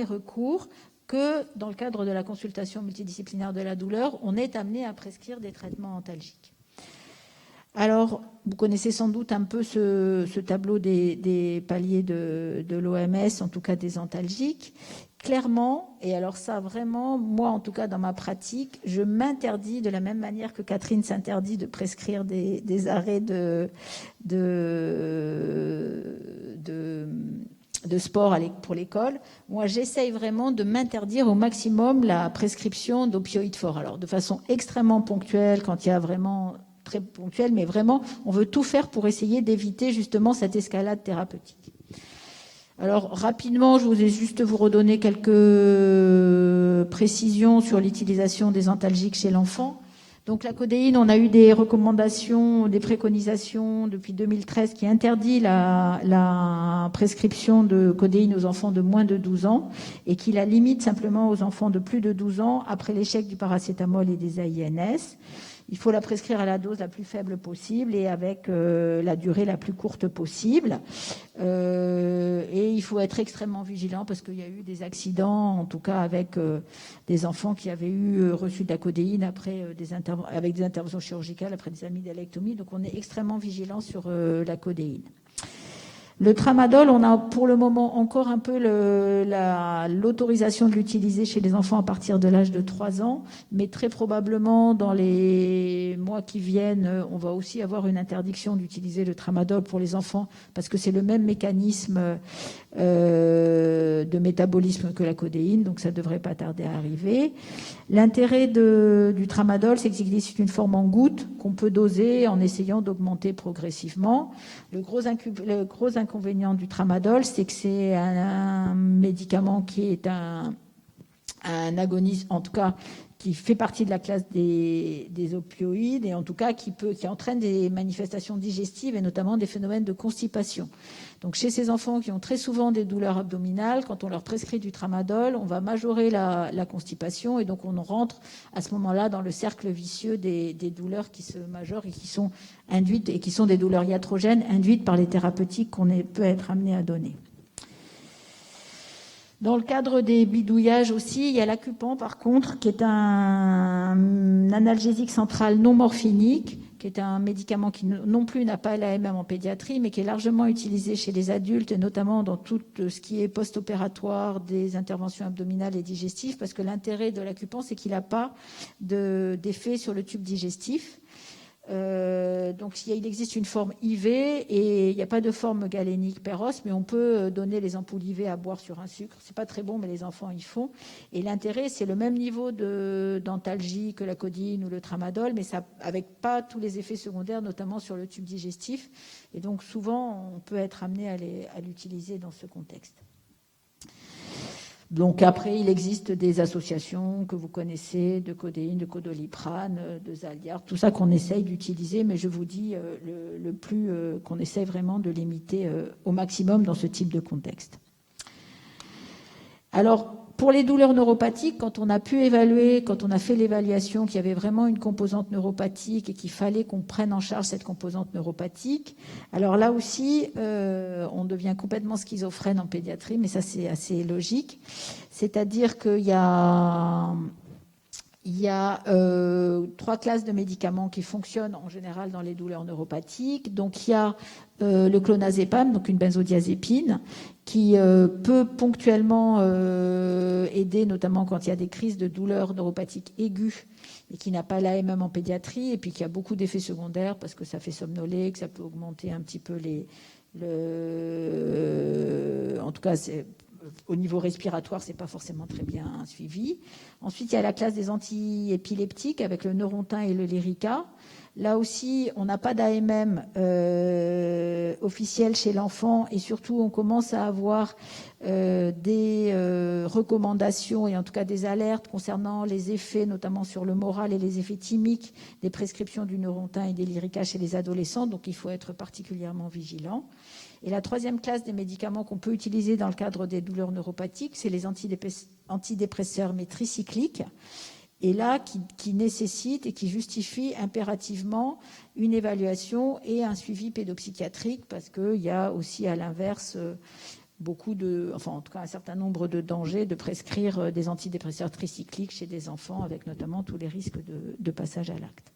recours, que dans le cadre de la consultation multidisciplinaire de la douleur, on est amené à prescrire des traitements antalgiques. Alors, vous connaissez sans doute un peu ce tableau des paliers de l'OMS, en tout cas des antalgiques. Clairement, et alors ça vraiment, moi en tout cas dans ma pratique, je m'interdis de la même manière que Catherine s'interdit de prescrire des arrêts de sport pour l'école. Moi, j'essaye vraiment de m'interdire au maximum la prescription d'opioïdes forts. Alors, de façon extrêmement ponctuelle, quand il y a vraiment très ponctuel, mais vraiment, on veut tout faire pour essayer d'éviter justement cette escalade thérapeutique. Alors, rapidement, je vous ai juste vous redonné quelques précisions sur l'utilisation des antalgiques chez l'enfant. Donc la codéine, on a eu des recommandations, des préconisations depuis 2013 qui interdit la prescription de codéine aux enfants de moins de 12 ans et qui la limite simplement aux enfants de plus de 12 ans après l'échec du paracétamol et des AINS. Il faut la prescrire à la dose la plus faible possible et avec la durée la plus courte possible. Et il faut être extrêmement vigilant parce qu'il y a eu des accidents, en tout cas avec des enfants qui avaient reçu de la codéine après avec des interventions chirurgicales, après des amygdalectomies. Donc on est extrêmement vigilant sur la codéine. Le tramadol, on a pour le moment encore un peu l'autorisation de l'utiliser chez les enfants à partir de l'âge de 3 ans, mais très probablement dans les mois qui viennent, on va aussi avoir une interdiction d'utiliser le tramadol pour les enfants parce que c'est le même mécanisme de métabolisme que la codéine, donc ça ne devrait pas tarder à arriver. L'intérêt du tramadol, c'est qu'il existe une forme en gouttes qu'on peut doser en essayant d'augmenter progressivement. Le gros inconvénient du tramadol, c'est que c'est un médicament qui est un agoniste, en tout cas qui fait partie de la classe des opioïdes et en tout cas qui entraîne des manifestations digestives et notamment des phénomènes de constipation. Donc chez ces enfants qui ont très souvent des douleurs abdominales, quand on leur prescrit du tramadol, on va majorer la constipation et donc on rentre à ce moment-là dans le cercle vicieux des douleurs qui se majorent et qui sont induites et qui sont des douleurs iatrogènes induites par les thérapeutiques qu'on peut être amené à donner. Dans le cadre des bidouillages aussi, il y a l'Acupan par contre, qui est un analgésique central non morphinique, qui est un médicament qui non plus n'a pas l'AMM en pédiatrie, mais qui est largement utilisé chez les adultes, et notamment dans tout ce qui est post-opératoire des interventions abdominales et digestives, parce que l'intérêt de l'Acupan, c'est qu'il n'a pas d'effet sur le tube digestif. Donc il existe une forme IV et il n'y a pas de forme galénique péros, mais on peut donner les ampoules IV à boire sur un sucre. C'est pas très bon, mais les enfants y font. Et l'intérêt, c'est le même niveau d'antalgie que la codéine ou le tramadol, mais ça avec pas tous les effets secondaires, notamment sur le tube digestif. Et donc souvent, on peut être amené à l'utiliser dans ce contexte. Donc après, il existe des associations que vous connaissez, de codéine, de codoliprane, de Zaliar, tout ça qu'on essaye d'utiliser, mais je vous dis le plus qu'on essaye vraiment de limiter au maximum dans ce type de contexte. Alors, pour les douleurs neuropathiques, quand on a fait l'évaluation qu'il y avait vraiment une composante neuropathique et qu'il fallait qu'on prenne en charge cette composante neuropathique, alors là aussi, on devient complètement schizophrène en pédiatrie, mais ça c'est assez logique. C'est-à-dire qu'il y a 3 classes de médicaments qui fonctionnent en général dans les douleurs neuropathiques. Donc il y a le clonazepam, donc une benzodiazépine, qui peut ponctuellement aider, notamment quand il y a des crises de douleurs neuropathiques aiguës et qui n'a pas l'AMM en pédiatrie, et puis qui a beaucoup d'effets secondaires parce que ça fait somnoler, que ça peut augmenter un petit peu en tout cas, au niveau respiratoire, c'est pas forcément très bien suivi. Ensuite, il y a la classe des antiépileptiques avec le Neurontin et le Lyrica. Là aussi, on n'a pas d'AMM officiel chez l'enfant et surtout, on commence à avoir des recommandations et en tout cas des alertes concernant les effets, notamment sur le moral et les effets thymiques des prescriptions du Neurontin et des Lyrica chez les adolescents. Donc, il faut être particulièrement vigilant. Et la 3e classe des médicaments qu'on peut utiliser dans le cadre des douleurs neuropathiques, c'est les antidépresseurs mais tricycliques. Et là, qui nécessite et qui justifie impérativement une évaluation et un suivi pédopsychiatrique, parce qu'il y a aussi à l'inverse en tout cas un certain nombre de dangers de prescrire des antidépresseurs tricycliques chez des enfants, avec notamment tous les risques de passage à l'acte.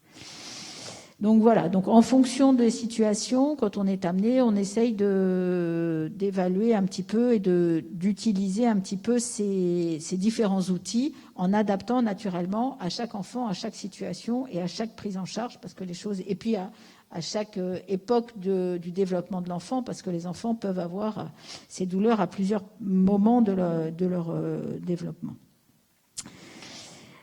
Donc voilà, donc en fonction des situations, quand on est amené, on essaye d'évaluer un petit peu et d'utiliser un petit peu ces différents outils en adaptant naturellement à chaque enfant, à chaque situation et à chaque prise en charge, parce que les choses, et puis à chaque époque du développement de l'enfant, parce que les enfants peuvent avoir ces douleurs à plusieurs moments de leur développement.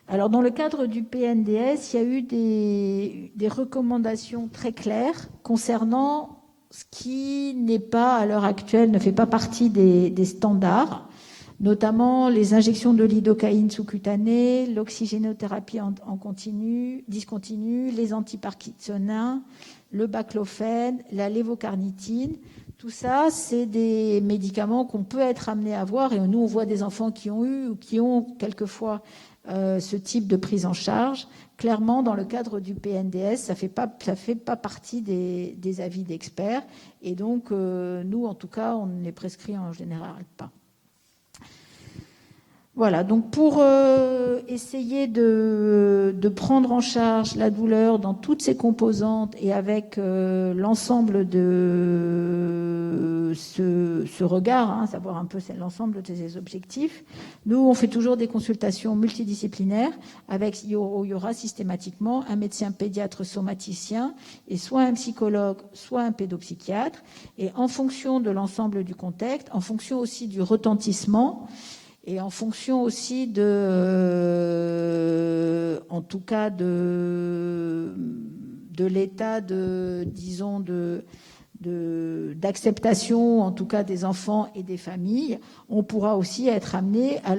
Alors, dans le cadre du PNDS, il y a eu des recommandations très claires concernant ce qui n'est pas, à l'heure actuelle, ne fait pas partie des standards, notamment les injections de lidocaïne sous-cutanée, l'oxygénothérapie en discontinue, les antiparkinsoniens, le baclofène, la lévocarnitine. Tout ça, c'est des médicaments qu'on peut être amené à voir. Et nous, on voit des enfants qui ont eu ou qui ont quelquefois ce type de prise en charge. Clairement, dans le cadre du PNDS, ça fait pas partie des avis d'experts. Et donc, nous, en tout cas, on ne les prescrit en général pas. Voilà, donc pour essayer de prendre en charge la douleur dans toutes ses composantes et avec l'ensemble ce regard, hein, savoir un peu l'ensemble de ces objectifs. Nous, on fait toujours des consultations multidisciplinaires avec, il y aura systématiquement un médecin pédiatre somaticien et soit un psychologue, soit un pédopsychiatre. Et en fonction de l'ensemble du contexte, en fonction aussi du retentissement, et en fonction aussi en tout cas de l'état disons d'acceptation, en tout cas des enfants et des familles, on pourra aussi être amené à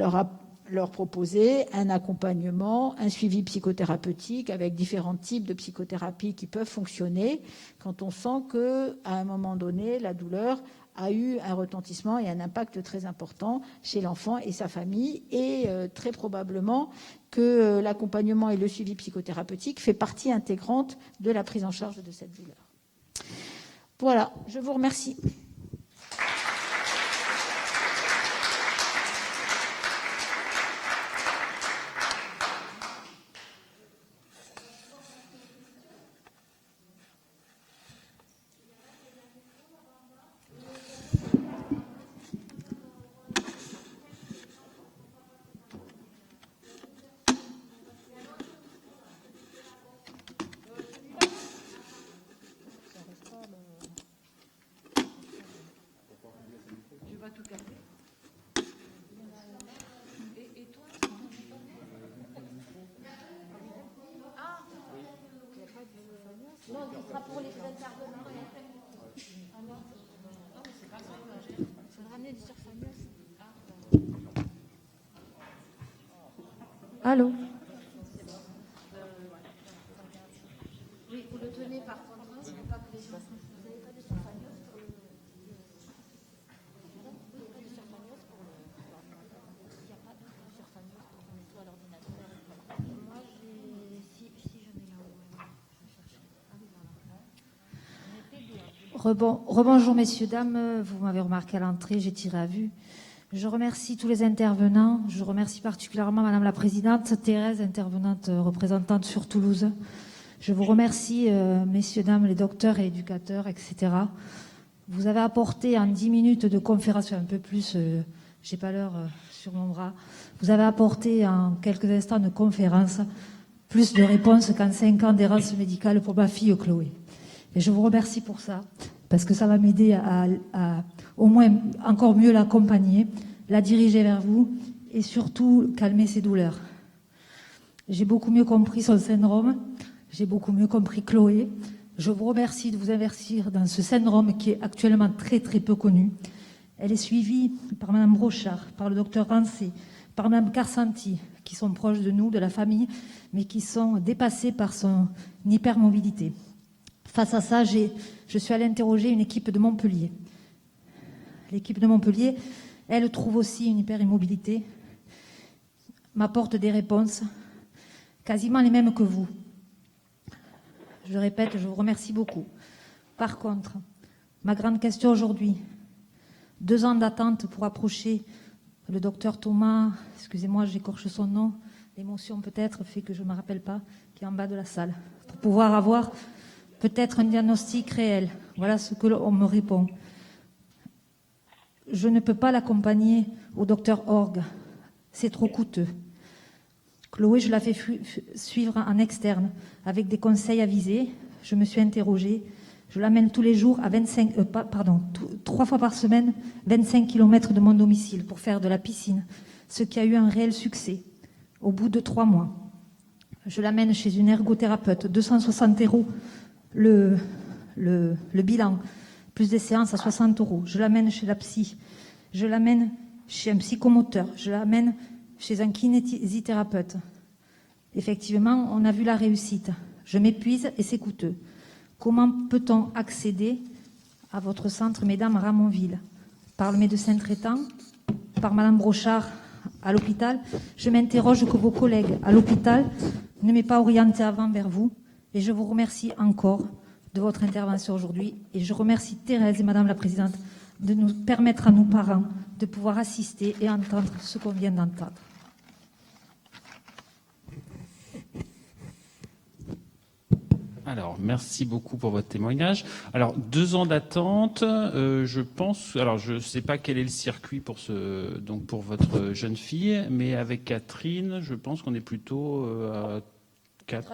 leur proposer un accompagnement, un suivi psychothérapeutique avec différents types de psychothérapie qui peuvent fonctionner quand on sent qu'à un moment donné, la douleur a eu un retentissement et un impact très important chez l'enfant et sa famille, et très probablement que l'accompagnement et le suivi psychothérapeutique fait partie intégrante de la prise en charge de cette douleur. Voilà, je vous remercie. Allô? Oui, vous le tenez par contre, il ne faut pas que les gens... Vous n'avez pas de surfagnose pour le... Vous n'avez pas de surfagnose pour le... Il n'y a pas de surfagnose pour qu'on nettoie l'ordinateur. Moi, si j'en ai là-haut, je vais chercher. Ah oui, voilà. Rebonjour messieurs, dames, vous m'avez remarqué à l'entrée, j'ai tiré à vue. Je remercie tous les intervenants, je remercie particulièrement Madame la Présidente, Thérèse, intervenante représentante sur Toulouse. Je vous remercie, messieurs, dames, les docteurs et éducateurs, etc. Vous avez apporté en 10 minutes de conférence, un peu plus, j'ai pas l'heure sur mon bras, vous avez apporté en quelques instants de conférence plus de réponses qu'en 5 ans d'errance médicale pour ma fille Chloé. Et je vous remercie pour ça, parce que ça va m'aider à au moins encore mieux l'accompagner, la diriger vers vous et surtout calmer ses douleurs. J'ai beaucoup mieux compris son syndrome, j'ai beaucoup mieux compris Chloé. Je vous remercie de vous investir dans ce syndrome qui est actuellement très très peu connu. Elle est suivie par Madame Brochard, par le docteur Rancé, par Madame Carsanti, qui sont proches de nous, de la famille, mais qui sont dépassés par son hypermobilité. Face à ça, je suis allée interroger une équipe de Montpellier. L'équipe de Montpellier, elle trouve aussi une hyperimmobilité, m'apporte des réponses quasiment les mêmes que vous. Je répète, je vous remercie beaucoup. Par contre, ma grande question aujourd'hui, 2 ans d'attente pour approcher le docteur Thomas, excusez-moi, j'écorche son nom, l'émotion peut-être fait que je ne me rappelle pas, qui est en bas de la salle, pour pouvoir avoir peut-être un diagnostic réel. Voilà ce que l'on me répond. Je ne peux pas l'accompagner au docteur Orgue. C'est trop coûteux. Chloé, je la fais suivre en externe avec des conseils avisés. Je me suis interrogée. Je l'amène tous les jours à 3 fois par semaine, 25 km de mon domicile pour faire de la piscine, ce qui a eu un réel succès. Au bout de 3 mois, je l'amène chez une ergothérapeute, 260 € le bilan, plus des séances à 60 €. Je l'amène chez la psy, je l'amène chez un psychomoteur, je l'amène chez un kinésithérapeute. Effectivement, on a vu la réussite. Je m'épuise et c'est coûteux. Comment peut-on accéder à votre centre, mesdames, à Ramonville? Par le médecin traitant, par Madame Brochard à l'hôpital. Je m'interroge que vos collègues à l'hôpital ne m'aient pas orienté avant vers vous. Et je vous remercie encore de votre intervention aujourd'hui. Et je remercie Thérèse et Madame la Présidente de nous permettre à nous parents de pouvoir assister et entendre ce qu'on vient d'entendre. Alors, merci beaucoup pour votre témoignage. Alors, 2 ans d'attente, je pense. Alors, je ne sais pas quel est le circuit pour pour votre jeune fille, mais avec Catherine, je pense qu'on est plutôt à 4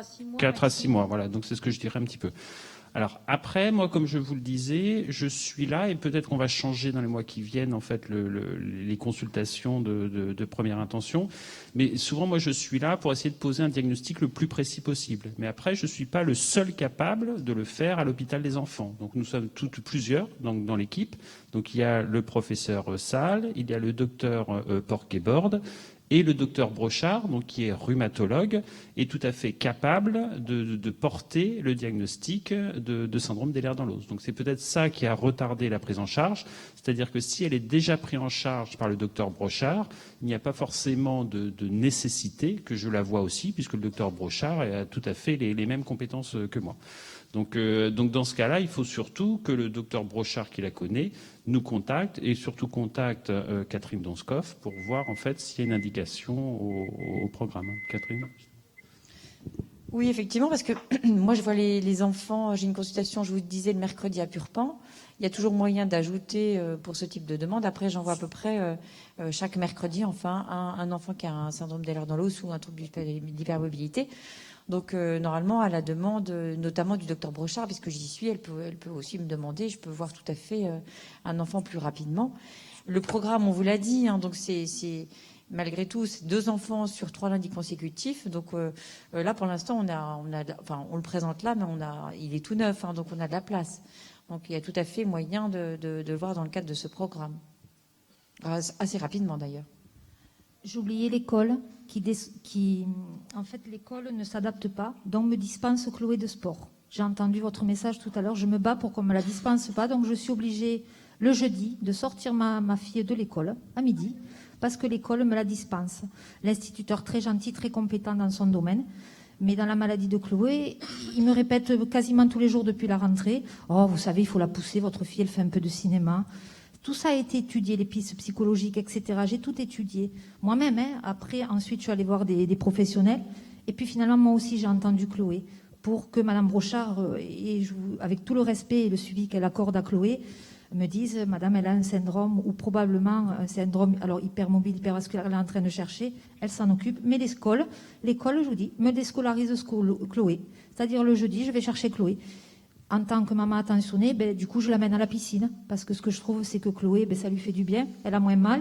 à 6 mois. Voilà, donc c'est ce que je dirais un petit peu. Alors après, moi, comme je vous le disais, je suis là et peut-être qu'on va changer dans les mois qui viennent, en fait, les consultations de première intention. Mais souvent, moi, je suis là pour essayer de poser un diagnostic le plus précis possible. Mais après, je ne suis pas le seul capable de le faire à l'hôpital des enfants. Donc nous sommes plusieurs dans l'équipe. Donc il y a le professeur Salle, il y a le docteur Porquet-Borde, et le docteur Brochard, donc, qui est rhumatologue, est tout à fait capable de porter le diagnostic de syndrome d'Ehlers-Danlos. Donc c'est peut-être ça qui a retardé la prise en charge. C'est-à-dire que si elle est déjà prise en charge par le docteur Brochard, il n'y a pas forcément de nécessité que je la vois aussi, puisque le docteur Brochard a tout à fait les mêmes compétences que moi. Donc dans ce cas-là, il faut surtout que le docteur Brochard, qui la connaît, nous contacte et surtout contacte Catherine Donskoff pour voir en fait s'il y a une indication au programme. Catherine ? Oui, effectivement, parce que moi, je vois les enfants, j'ai une consultation, je vous disais, le mercredi à Purpan. Il y a toujours moyen d'ajouter pour ce type de demande. Après, j'en vois à peu près chaque mercredi, enfin, un enfant qui a un syndrome d'Ehlers-Danlos ou un trouble d'hypermobilité. Donc, normalement, à la demande, notamment du docteur Brochard, puisque j'y suis, elle peut aussi me demander, je peux voir tout à fait un enfant plus rapidement. Le programme, on vous l'a dit, hein, donc c'est malgré tout, c'est 2 enfants sur 3 lundis consécutifs. Donc là, pour l'instant, on le présente là, mais il est tout neuf, hein, donc on a de la place. Donc il y a tout à fait moyen de le voir dans le cadre de ce programme. Assez rapidement, d'ailleurs. J'oubliais l'école, en fait, l'école ne s'adapte pas, donc me dispense Chloé de sport. J'ai entendu votre message tout à l'heure, je me bats pour qu'on ne me la dispense pas, donc je suis obligée le jeudi de sortir ma fille de l'école à midi, parce que l'école me la dispense. L'instituteur très gentil, très compétent dans son domaine, mais dans la maladie de Chloé, il me répète quasiment tous les jours depuis la rentrée, « Oh, vous savez, il faut la pousser, votre fille, elle fait un peu de cinéma. » Tout ça a été étudié, les pistes psychologiques, etc. J'ai tout étudié. Moi-même, hein, après, ensuite, je suis allée voir des professionnels. Et puis finalement, moi aussi, j'ai entendu Chloé pour que Madame Brochard, avec tout le respect et le suivi qu'elle accorde à Chloé, me dise, Madame, elle a un syndrome ou probablement un syndrome, alors hypermobile, hypervasculaire, elle est en train de chercher, elle s'en occupe. Mais l'école, je vous dis, me déscolarise Chloé. C'est-à-dire le jeudi, je vais chercher Chloé. En tant que maman attentionnée, du coup, je l'amène à la piscine. Parce que ce que je trouve, c'est que Chloé, ça lui fait du bien. Elle a moins mal.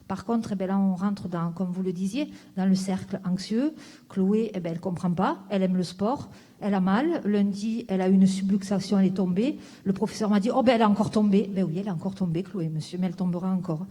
Par contre, là, on rentre dans, comme vous le disiez, dans le cercle anxieux. Chloé, elle ne comprend pas. Elle aime le sport. Elle a mal. Lundi, elle a eu une subluxation. Elle est tombée. Le professeur m'a dit, elle est encore tombée. Oui, elle est encore tombée, Chloé, monsieur, mais elle tombera encore.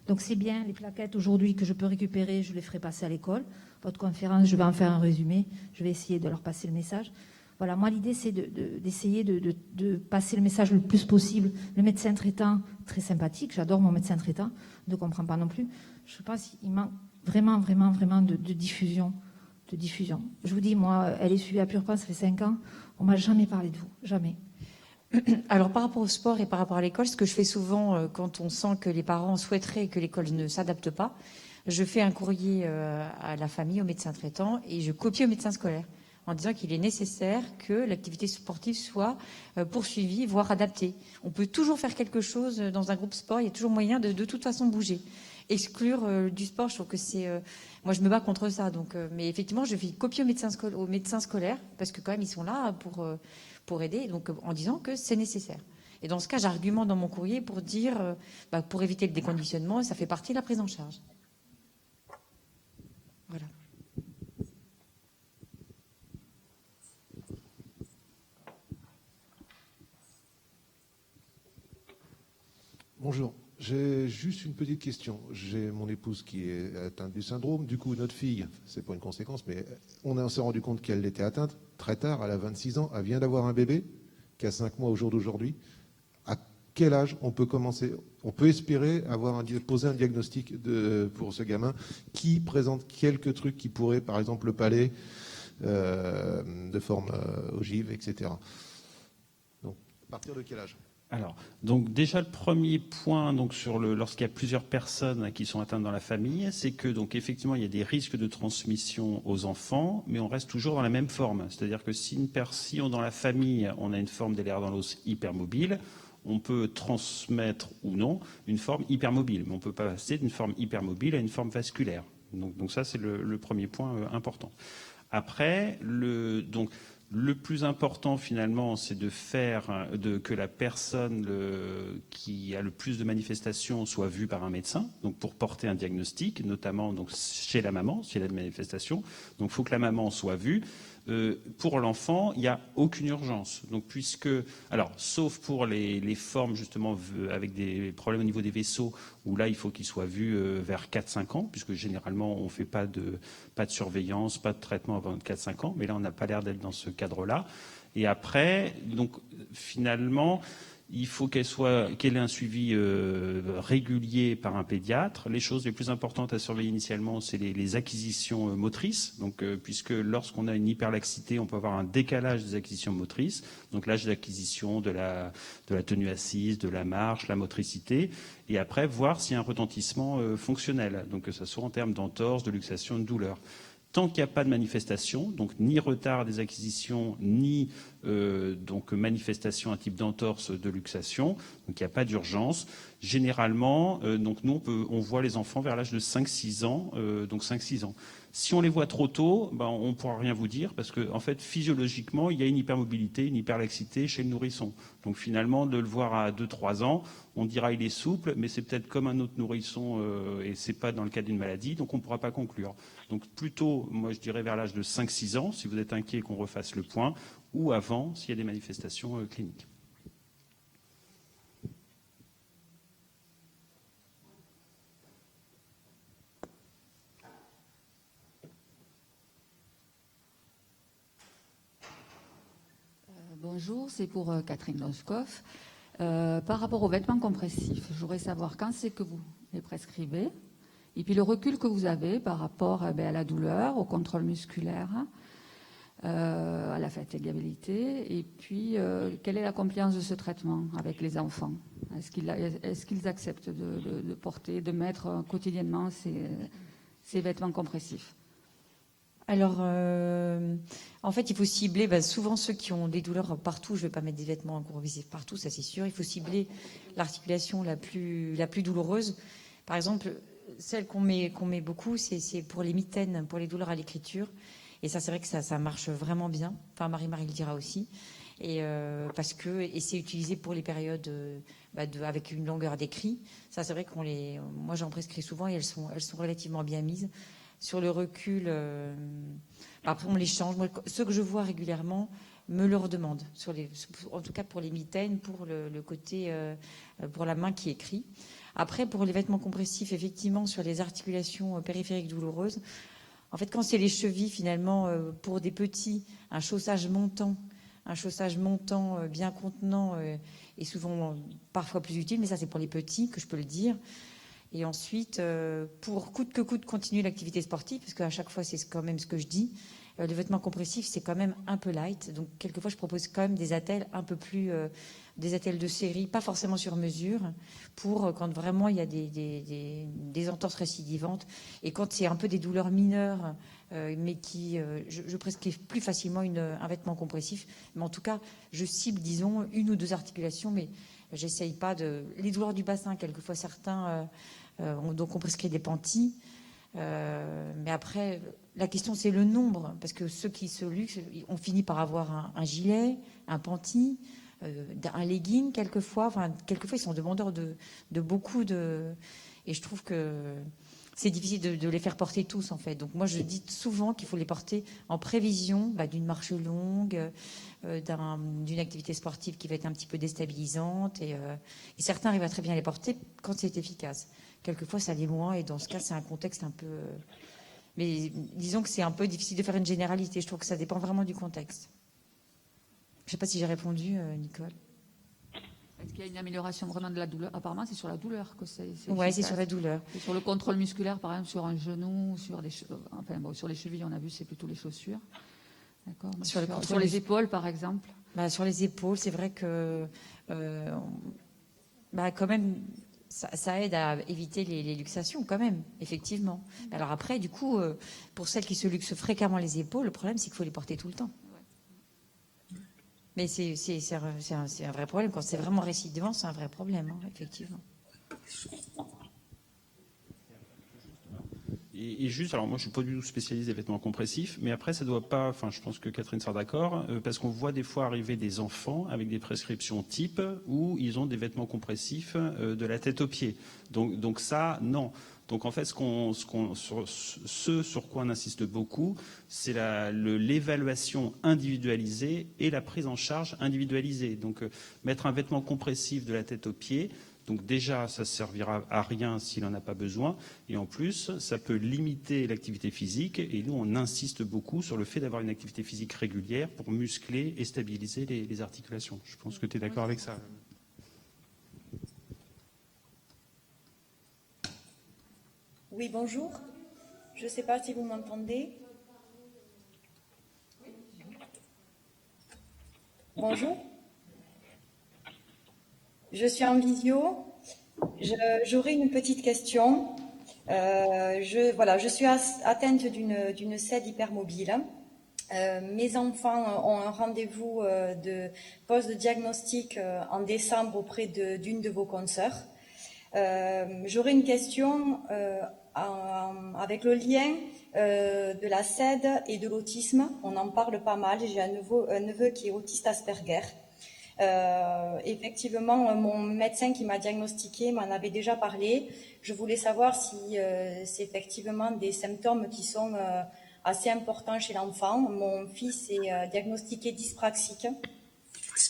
Donc, c'est bien. Les plaquettes, aujourd'hui, que je peux récupérer, je les ferai passer à l'école. Votre conférence, je vais en faire un résumé. Je vais essayer de leur passer le message. Voilà, moi, l'idée, c'est d'essayer de passer le message le plus possible. Le médecin traitant, très sympathique, j'adore mon médecin traitant, ne comprend pas non plus. Je ne sais pas s'il manque vraiment de diffusion. Je vous dis, moi, elle est suivie à Purpan, ça fait 5 ans, on ne m'a jamais parlé de vous, jamais. Alors, par rapport au sport et par rapport à l'école, ce que je fais souvent quand on sent que les parents souhaiteraient que l'école ne s'adapte pas, je fais un courrier à la famille, au médecin traitant, et je copie au médecin scolaire, en disant qu'il est nécessaire que l'activité sportive soit poursuivie, voire adaptée. On peut toujours faire quelque chose dans un groupe sport, il y a toujours moyen de toute façon bouger. Exclure du sport, je trouve que c'est... moi, je me bats contre ça. Donc, mais effectivement, je fais copier aux médecins scolaires, parce que quand même, ils sont là pour aider, donc en disant que c'est nécessaire. Et dans ce cas, j'argumente dans mon courrier pour dire, pour éviter le déconditionnement, ça fait partie de la prise en charge. Voilà. Bonjour, j'ai juste une petite question. J'ai mon épouse qui est atteinte du syndrome. Du coup, notre fille, c'est pas une conséquence, mais on s'est rendu compte qu'elle était atteinte très tard. Elle a 26 ans. Elle vient d'avoir un bébé qui a 5 mois au jour d'aujourd'hui. À quel âge on peut commencer? On peut espérer poser un diagnostic pour ce gamin qui présente quelques trucs qui pourraient, par exemple, le palais de forme ogive, etc. Donc, à partir de quel âge? Alors, donc déjà le premier point, donc lorsqu'il y a plusieurs personnes qui sont atteintes dans la famille, c'est que donc effectivement il y a des risques de transmission aux enfants, mais on reste toujours dans la même forme. C'est-à-dire que si dans la famille on a une forme des lèvres dans l'os hypermobile, on peut transmettre ou non une forme hypermobile, mais on ne peut pas passer d'une forme hypermobile à une forme vasculaire. Donc ça c'est le premier point important. Après, le plus important, finalement, c'est de faire que la personne qui a le plus de manifestations soit vue par un médecin, donc pour porter un diagnostic, notamment donc, chez la maman, s'il y a des manifestations. Donc, il faut que la maman soit vue. Pour l'enfant, il n'y a aucune urgence. Donc, sauf pour les formes, justement, avec des problèmes au niveau des vaisseaux, où là, il faut qu'il soit vu vers 4-5 ans, puisque généralement, on ne fait pas de surveillance, pas de traitement avant 4-5 ans. Mais là, on n'a pas l'air d'être dans ce cadre-là. Et après, donc, finalement, il faut qu'elle ait un suivi régulier par un pédiatre. Les choses les plus importantes à surveiller initialement, c'est les acquisitions motrices. Donc, puisque lorsqu'on a une hyperlaxité, on peut avoir un décalage des acquisitions motrices. Donc, l'âge d'acquisition de la tenue assise, de la marche, la motricité. Et après, voir s'il y a un retentissement fonctionnel. Donc, que ce soit en termes d'entorse, de luxation, de douleur. Tant qu'il n'y a pas de manifestation, donc ni retard des acquisitions, ni donc manifestation, un type d'entorse de luxation, donc il n'y a pas d'urgence. Généralement, donc nous on voit les enfants vers l'âge de 5-6 ans, donc 5-6 ans. Si on les voit trop tôt, on ne pourra rien vous dire parce que en fait physiologiquement il y a une hypermobilité, une hyperlaxité chez le nourrisson. Donc finalement de le voir à 2-3 ans, on dira il est souple, mais c'est peut-être comme un autre nourrisson et c'est pas dans le cas d'une maladie, donc on ne pourra pas conclure. Donc plutôt, moi je dirais vers l'âge de 5-6 ans, si vous êtes inquiet qu'on refasse le point, ou avant s'il y a des manifestations cliniques. Bonjour, c'est pour Catherine Loskov. Par rapport aux vêtements compressifs, je voudrais savoir quand c'est que vous les prescrivez et puis le recul que vous avez par rapport à la douleur, au contrôle musculaire, à la fatigabilité et puis quelle est la compliance de ce traitement avec les enfants? Est-ce qu'ils acceptent de porter, de mettre quotidiennement ces vêtements compressifs? Alors, en fait, il faut cibler souvent ceux qui ont des douleurs partout. Je ne vais pas mettre des vêtements compressifs partout, ça c'est sûr. Il faut cibler l'articulation la plus douloureuse. Par exemple, celle qu'on met beaucoup, c'est pour les mitaines, pour les douleurs à l'écriture. Et ça, c'est vrai que ça marche vraiment bien. Enfin, Marie-Marie le dira aussi. Et c'est utilisé pour les périodes avec une longueur d'écrit. Ça, c'est vrai moi j'en prescris souvent et elles sont relativement bien mises. Sur le recul, après on les change. Moi, ceux que je vois régulièrement me le redemandent. En tout cas pour les mitaines, pour le côté, pour la main qui écrit. Après, pour les vêtements compressifs, effectivement, sur les articulations périphériques douloureuses, en fait, quand c'est les chevilles, finalement, pour des petits, un chaussage montant bien contenant est souvent parfois plus utile, mais ça c'est pour les petits que je peux le dire. Et ensuite, pour coûte que coûte continuer l'activité sportive, parce qu'à chaque fois c'est quand même ce que je dis, les vêtements compressifs c'est quand même un peu light. Donc quelquefois je propose quand même des attelles un peu plus, des attelles de série, pas forcément sur mesure, pour quand vraiment il y a des entorses récidivantes et quand c'est un peu des douleurs mineures, mais je prescris plus facilement un vêtement compressif. Mais en tout cas, je cible, disons, 1 ou 2 articulations, mais j'essaye pas les douleurs du bassin, quelquefois certains, donc on prescrit des panties. Mais après, la question c'est le nombre, parce que ceux qui se luxent, on finit par avoir un gilet, un panty, un legging quelquefois. Enfin, quelquefois ils sont demandeurs de beaucoup de. Et je trouve que c'est difficile de les faire porter tous en fait. Donc moi je dis souvent qu'il faut les porter en prévision d'une marche longue, d'une activité sportive qui va être un petit peu déstabilisante. Et certains arrivent à très bien les porter quand c'est efficace. Quelquefois ça l'est moins et dans ce cas c'est un contexte un peu. Mais disons que c'est un peu difficile de faire une généralité. Je trouve que ça dépend vraiment du contexte. Je ne sais pas si j'ai répondu, Nicole. Est-ce qu'il y a une amélioration vraiment de la douleur? Apparemment, c'est sur la douleur que c'est Oui, c'est sur la douleur. Et sur le contrôle musculaire, par exemple, sur un genou, sur les chevilles, on a vu, c'est plutôt les chaussures. D'accord. Sur les épaules, par exemple. Sur les épaules, c'est vrai que quand même, ça aide à éviter les luxations, quand même, effectivement. Alors après, du coup, pour celles qui se luxent fréquemment les épaules, le problème, c'est qu'il faut les porter tout le temps. Mais c'est un vrai problème. Quand c'est vraiment récidivant, c'est un vrai problème, hein, effectivement. Et juste, alors moi je suis pas du tout spécialiste des vêtements compressifs, mais après ça doit pas, enfin je pense que Catherine sera d'accord, parce qu'on voit des fois arriver des enfants avec des prescriptions type où ils ont des vêtements compressifs de la tête aux pieds. Donc ça, non. Donc en fait, ce sur quoi on insiste beaucoup, c'est l'évaluation individualisée et la prise en charge individualisée. Donc mettre un vêtement compressif de la tête aux pieds, donc déjà, ça ne servira à rien s'il n'en a pas besoin. Et en plus, ça peut limiter l'activité physique. Et nous, on insiste beaucoup sur le fait d'avoir une activité physique régulière pour muscler et stabiliser les articulations. Je pense que tu es d'accord avec ça. Oui, bonjour. Je ne sais pas si vous m'entendez. Bonjour. Je suis en visio. J'aurais une petite question. Je suis atteinte d'une SED hypermobile. Mes enfants ont un rendez-vous de pose de diagnostic en décembre auprès d'une de vos consoeurs. J'aurais une question avec le lien de la SED et de l'autisme. On en parle pas mal. J'ai un neveu qui est autiste Asperger. Effectivement, mon médecin qui m'a diagnostiqué m'en avait déjà parlé. Je voulais savoir si c'est effectivement des symptômes qui sont assez importants chez l'enfant. Mon fils est diagnostiqué dyspraxique.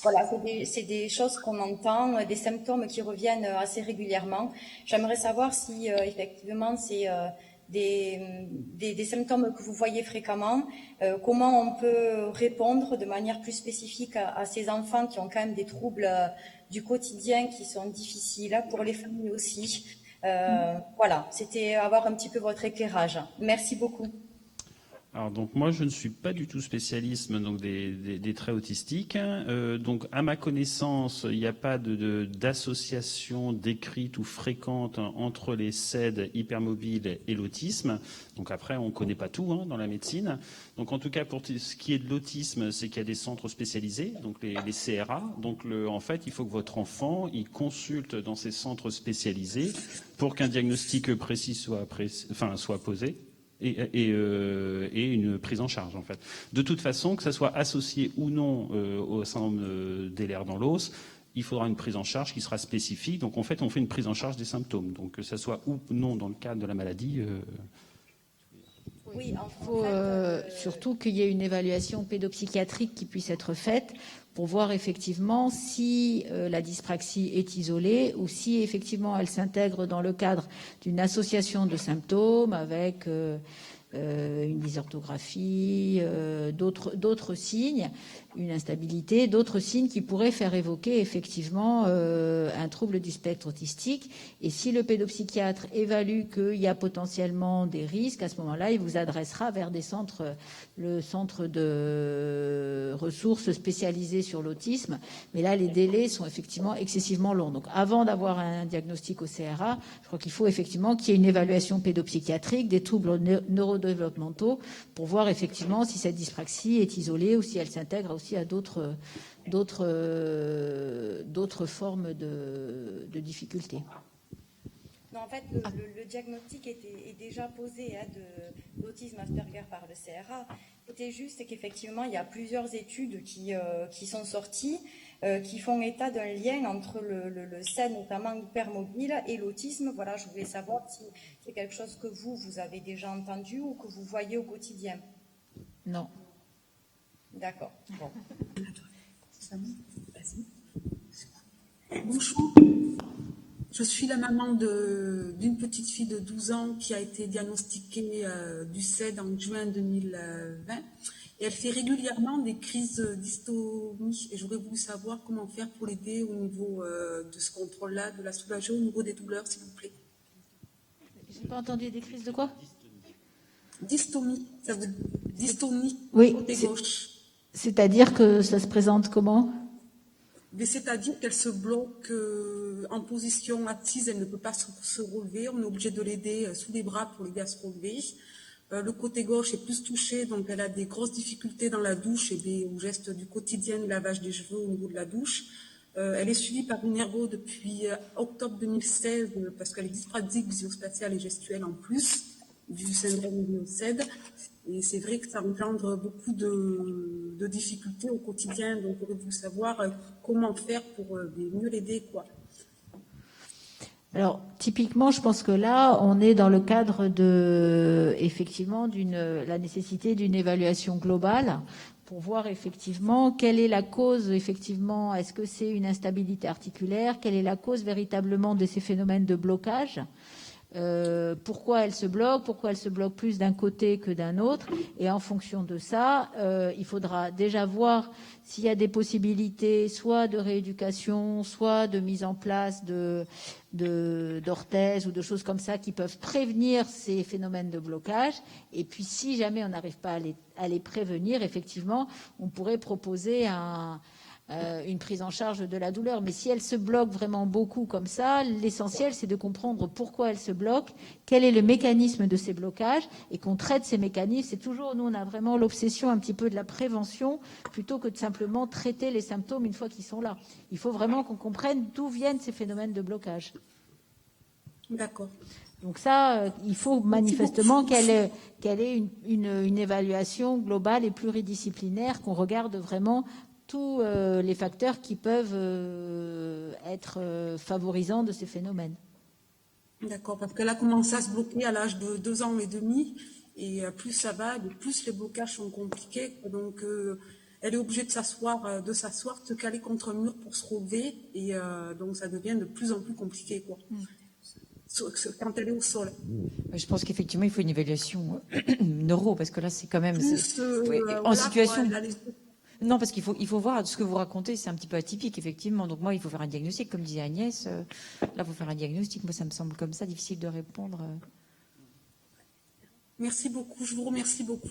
Voilà, c'est des choses qu'on entend, des symptômes qui reviennent assez régulièrement. J'aimerais savoir si effectivement c'est des symptômes que vous voyez fréquemment, comment on peut répondre de manière plus spécifique à ces enfants qui ont quand même des troubles du quotidien qui sont difficiles, pour les familles aussi. Voilà, c'était avoir un petit peu votre éclairage. Merci beaucoup. Alors donc moi je ne suis pas du tout spécialiste donc des traits autistiques. Donc à ma connaissance il n'y a pas d'association décrite ou fréquente entre les SED hypermobiles et l'autisme. Donc après on ne connaît pas tout dans la médecine. Donc en tout cas pour ce qui est de l'autisme, c'est qu'il y a des centres spécialisés, donc les CRA. Donc en fait il faut que votre enfant il consulte dans ces centres spécialisés pour qu'un diagnostic précis soit posé. Et une prise en charge, en fait. De toute façon, que ça soit associé ou non au syndrome d'Ehlers dans l'os, il faudra une prise en charge qui sera spécifique. Donc, en fait, on fait une prise en charge des symptômes. Donc, que ça soit ou non dans le cadre de la maladie. Oui, il faut surtout qu'il y ait une évaluation pédopsychiatrique qui puisse être faite pour voir effectivement si la dyspraxie est isolée ou si effectivement elle s'intègre dans le cadre d'une association de symptômes avec une dysorthographie, d'autres signes, une instabilité, d'autres signes qui pourraient faire évoquer effectivement un trouble du spectre autistique. Et si le pédopsychiatre évalue qu'il y a potentiellement des risques, à ce moment-là, il vous adressera vers le centre de ressources spécialisées sur l'autisme. Mais là, les délais sont effectivement excessivement longs. Donc, avant d'avoir un diagnostic au CRA, je crois qu'il faut effectivement qu'il y ait une évaluation pédopsychiatrique des troubles neurodéveloppementaux pour voir effectivement si cette dyspraxie est isolée ou si elle s'intègre aussi à d'autres formes de difficultés. Non, en fait, le diagnostic est déjà posé de l'autisme Asperger par le CRA. C'était juste qu'effectivement, il y a plusieurs études qui sont sorties, qui font état d'un lien entre le SED, notamment hypermobile, et l'autisme. Voilà, je voulais savoir si c'est quelque chose que vous avez déjà entendu ou que vous voyez au quotidien. Non. D'accord. Bon. Bonjour. Je suis la maman d'une petite fille de 12 ans qui a été diagnostiquée du SED en juin 2020. Et elle fait régulièrement des crises d'hystomie. Et j'aurais voulu savoir comment faire pour l'aider au niveau de ce contrôle-là, de la soulager au niveau des douleurs, s'il vous plaît. Je n'ai pas entendu des crises de quoi ? Dystomie. Ça veut dire dystomie oui, côté gauche. C'est-à-dire que ça se présente comment? Mais c'est-à-dire qu'elle se bloque en position assise, elle ne peut pas se relever. On est obligé de l'aider sous les bras pour l'aider à se relever. Le côté gauche est plus touché, donc elle a des grosses difficultés dans la douche et au geste du quotidien de lavage des cheveux au niveau de la douche. Elle est suivie par une ergo depuis octobre 2016 parce qu'elle est dyspraxique visuospatiale et gestuelle en plus du syndrome du SED. Et c'est vrai que ça engendre beaucoup de difficultés au quotidien. Donc, j'aurais voulu savoir comment faire pour mieux l'aider, quoi. Alors, typiquement, je pense que là, on est dans le cadre de, effectivement, la nécessité d'une évaluation globale pour voir effectivement quelle est la cause, effectivement, est-ce que c'est une instabilité articulaire, quelle est la cause véritablement de ces phénomènes de blocage. Pourquoi elle se bloque plus d'un côté que d'un autre, et en fonction de ça, il faudra déjà voir s'il y a des possibilités soit de rééducation, soit de mise en place d'orthèses ou de choses comme ça qui peuvent prévenir ces phénomènes de blocage. Et puis si jamais on n'arrive pas à les prévenir, effectivement, on pourrait proposer une prise en charge de la douleur. Mais si elle se bloque vraiment beaucoup comme ça, l'essentiel, c'est de comprendre pourquoi elle se bloque, quel est le mécanisme de ces blocages, et qu'on traite ces mécanismes. C'est toujours, nous, on a vraiment l'obsession un petit peu de la prévention, plutôt que de simplement traiter les symptômes une fois qu'ils sont là. Il faut vraiment qu'on comprenne d'où viennent ces phénomènes de blocage. D'accord. Donc ça, il faut manifestement qu'elle ait une évaluation globale et pluridisciplinaire, qu'on regarde vraiment tous les facteurs qui peuvent être favorisants de ces phénomènes. D'accord, parce qu'elle a commencé à se bloquer à l'âge de 2 ans et demi, et plus ça va, plus les blocages sont compliqués. Donc, elle est obligée de s'asseoir, de se caler contre un mur pour se relever, et donc ça devient de plus en plus compliqué, quoi. Quand elle est au sol. Je pense qu'effectivement, il faut une évaluation neuro, parce que là, c'est quand même en voilà, situation. quoi, Non, parce qu'il faut voir ce que vous racontez, c'est un petit peu atypique, effectivement. Donc moi, il faut faire un diagnostic, comme disait Agnès. Là, il faut faire un diagnostic. Moi, ça me semble comme ça difficile de répondre. Merci beaucoup, je vous remercie beaucoup.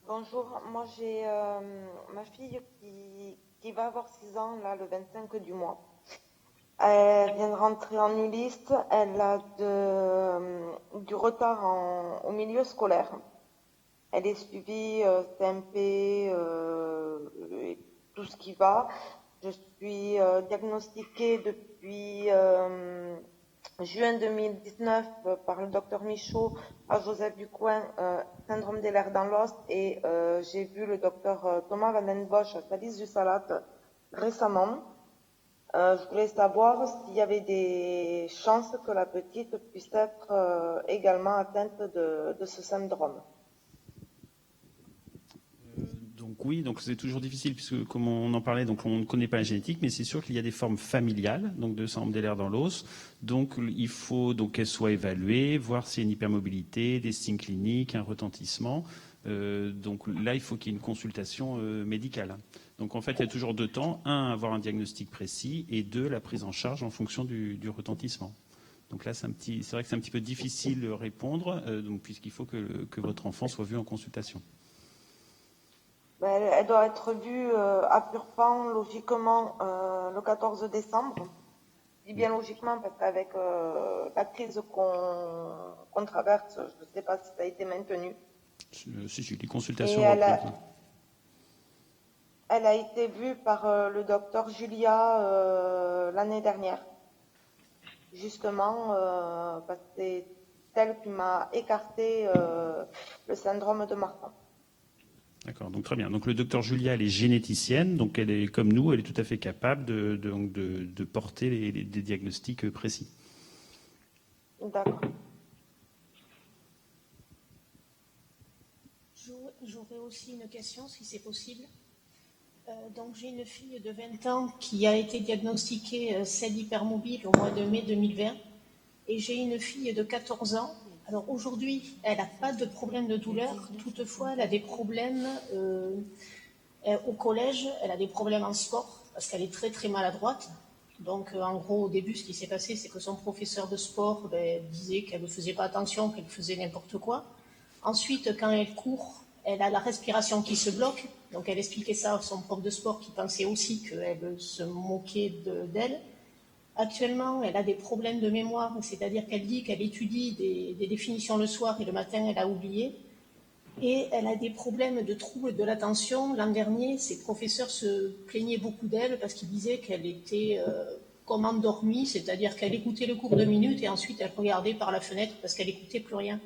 Bonjour, moi j'ai ma fille qui va avoir 6 ans, là, le 25 du mois. Elle vient de rentrer en ULIST, elle a du retard au milieu scolaire. Elle est suivie CMP et tout ce qui va. Je suis diagnostiquée depuis juin 2019 par le docteur Michaud à Joseph Ducoing, syndrome des lèvres dans l'os, et j'ai vu le docteur Thomas Van Den Bosch à Thalys du Salat récemment. Je voulais savoir s'il y avait des chances que la petite puisse être également atteinte de ce syndrome. Donc oui, donc c'est toujours difficile puisque comme on en parlait, donc on ne connaît pas la génétique, mais c'est sûr qu'il y a des formes familiales, donc de syndrome des lèvres dans l'os. Donc il faut donc qu'elle soit évaluée, voir s'il y a une hypermobilité, des signes cliniques, un retentissement. Donc là, il faut qu'il y ait une consultation médicale. Donc en fait, il y a toujours 2 temps. 1, avoir un diagnostic précis, et 2, la prise en charge en fonction du retentissement. Donc là, c'est vrai que c'est un petit peu difficile de répondre, donc, puisqu'il faut que votre enfant soit vu en consultation. Elle doit être vue à Purpan, logiquement, le 14 décembre. Je dis bien logiquement parce qu'avec la crise qu'on traverse, je ne sais pas si ça a été maintenu. Si, les consultations. Et elle a été vue par le docteur Julia l'année dernière. Justement, parce que c'est elle qui m'a écarté le syndrome de Marfan. D'accord, donc très bien. Donc le docteur Julia, elle est généticienne, donc elle est comme nous, elle est tout à fait capable de porter des diagnostics précis. D'accord. J'aurais aussi une question, si c'est possible. Donc j'ai une fille de 20 ans qui a été diagnostiquée SED hypermobile au mois de mai 2020, et j'ai une fille de 14 ans. Alors aujourd'hui, elle n'a pas de problème de douleur, toutefois elle a des problèmes au collège, elle a des problèmes en sport, parce qu'elle est très très maladroite. Donc en gros, au début, ce qui s'est passé, c'est que son professeur de sport disait qu'elle ne faisait pas attention, qu'elle faisait n'importe quoi. Ensuite, quand elle court, elle a la respiration qui se bloque. Donc, elle expliquait ça à son prof de sport qui pensait aussi qu'elle se moquait d'elle. Actuellement, elle a des problèmes de mémoire, c'est-à-dire qu'elle dit qu'elle étudie des définitions le soir et le matin, elle a oublié. Et elle a des problèmes de troubles de l'attention. L'an dernier, ses professeurs se plaignaient beaucoup d'elle parce qu'ils disaient qu'elle était comme endormie, c'est-à-dire qu'elle écoutait le cours 2 minutes et ensuite elle regardait par la fenêtre parce qu'elle n'écoutait plus rien.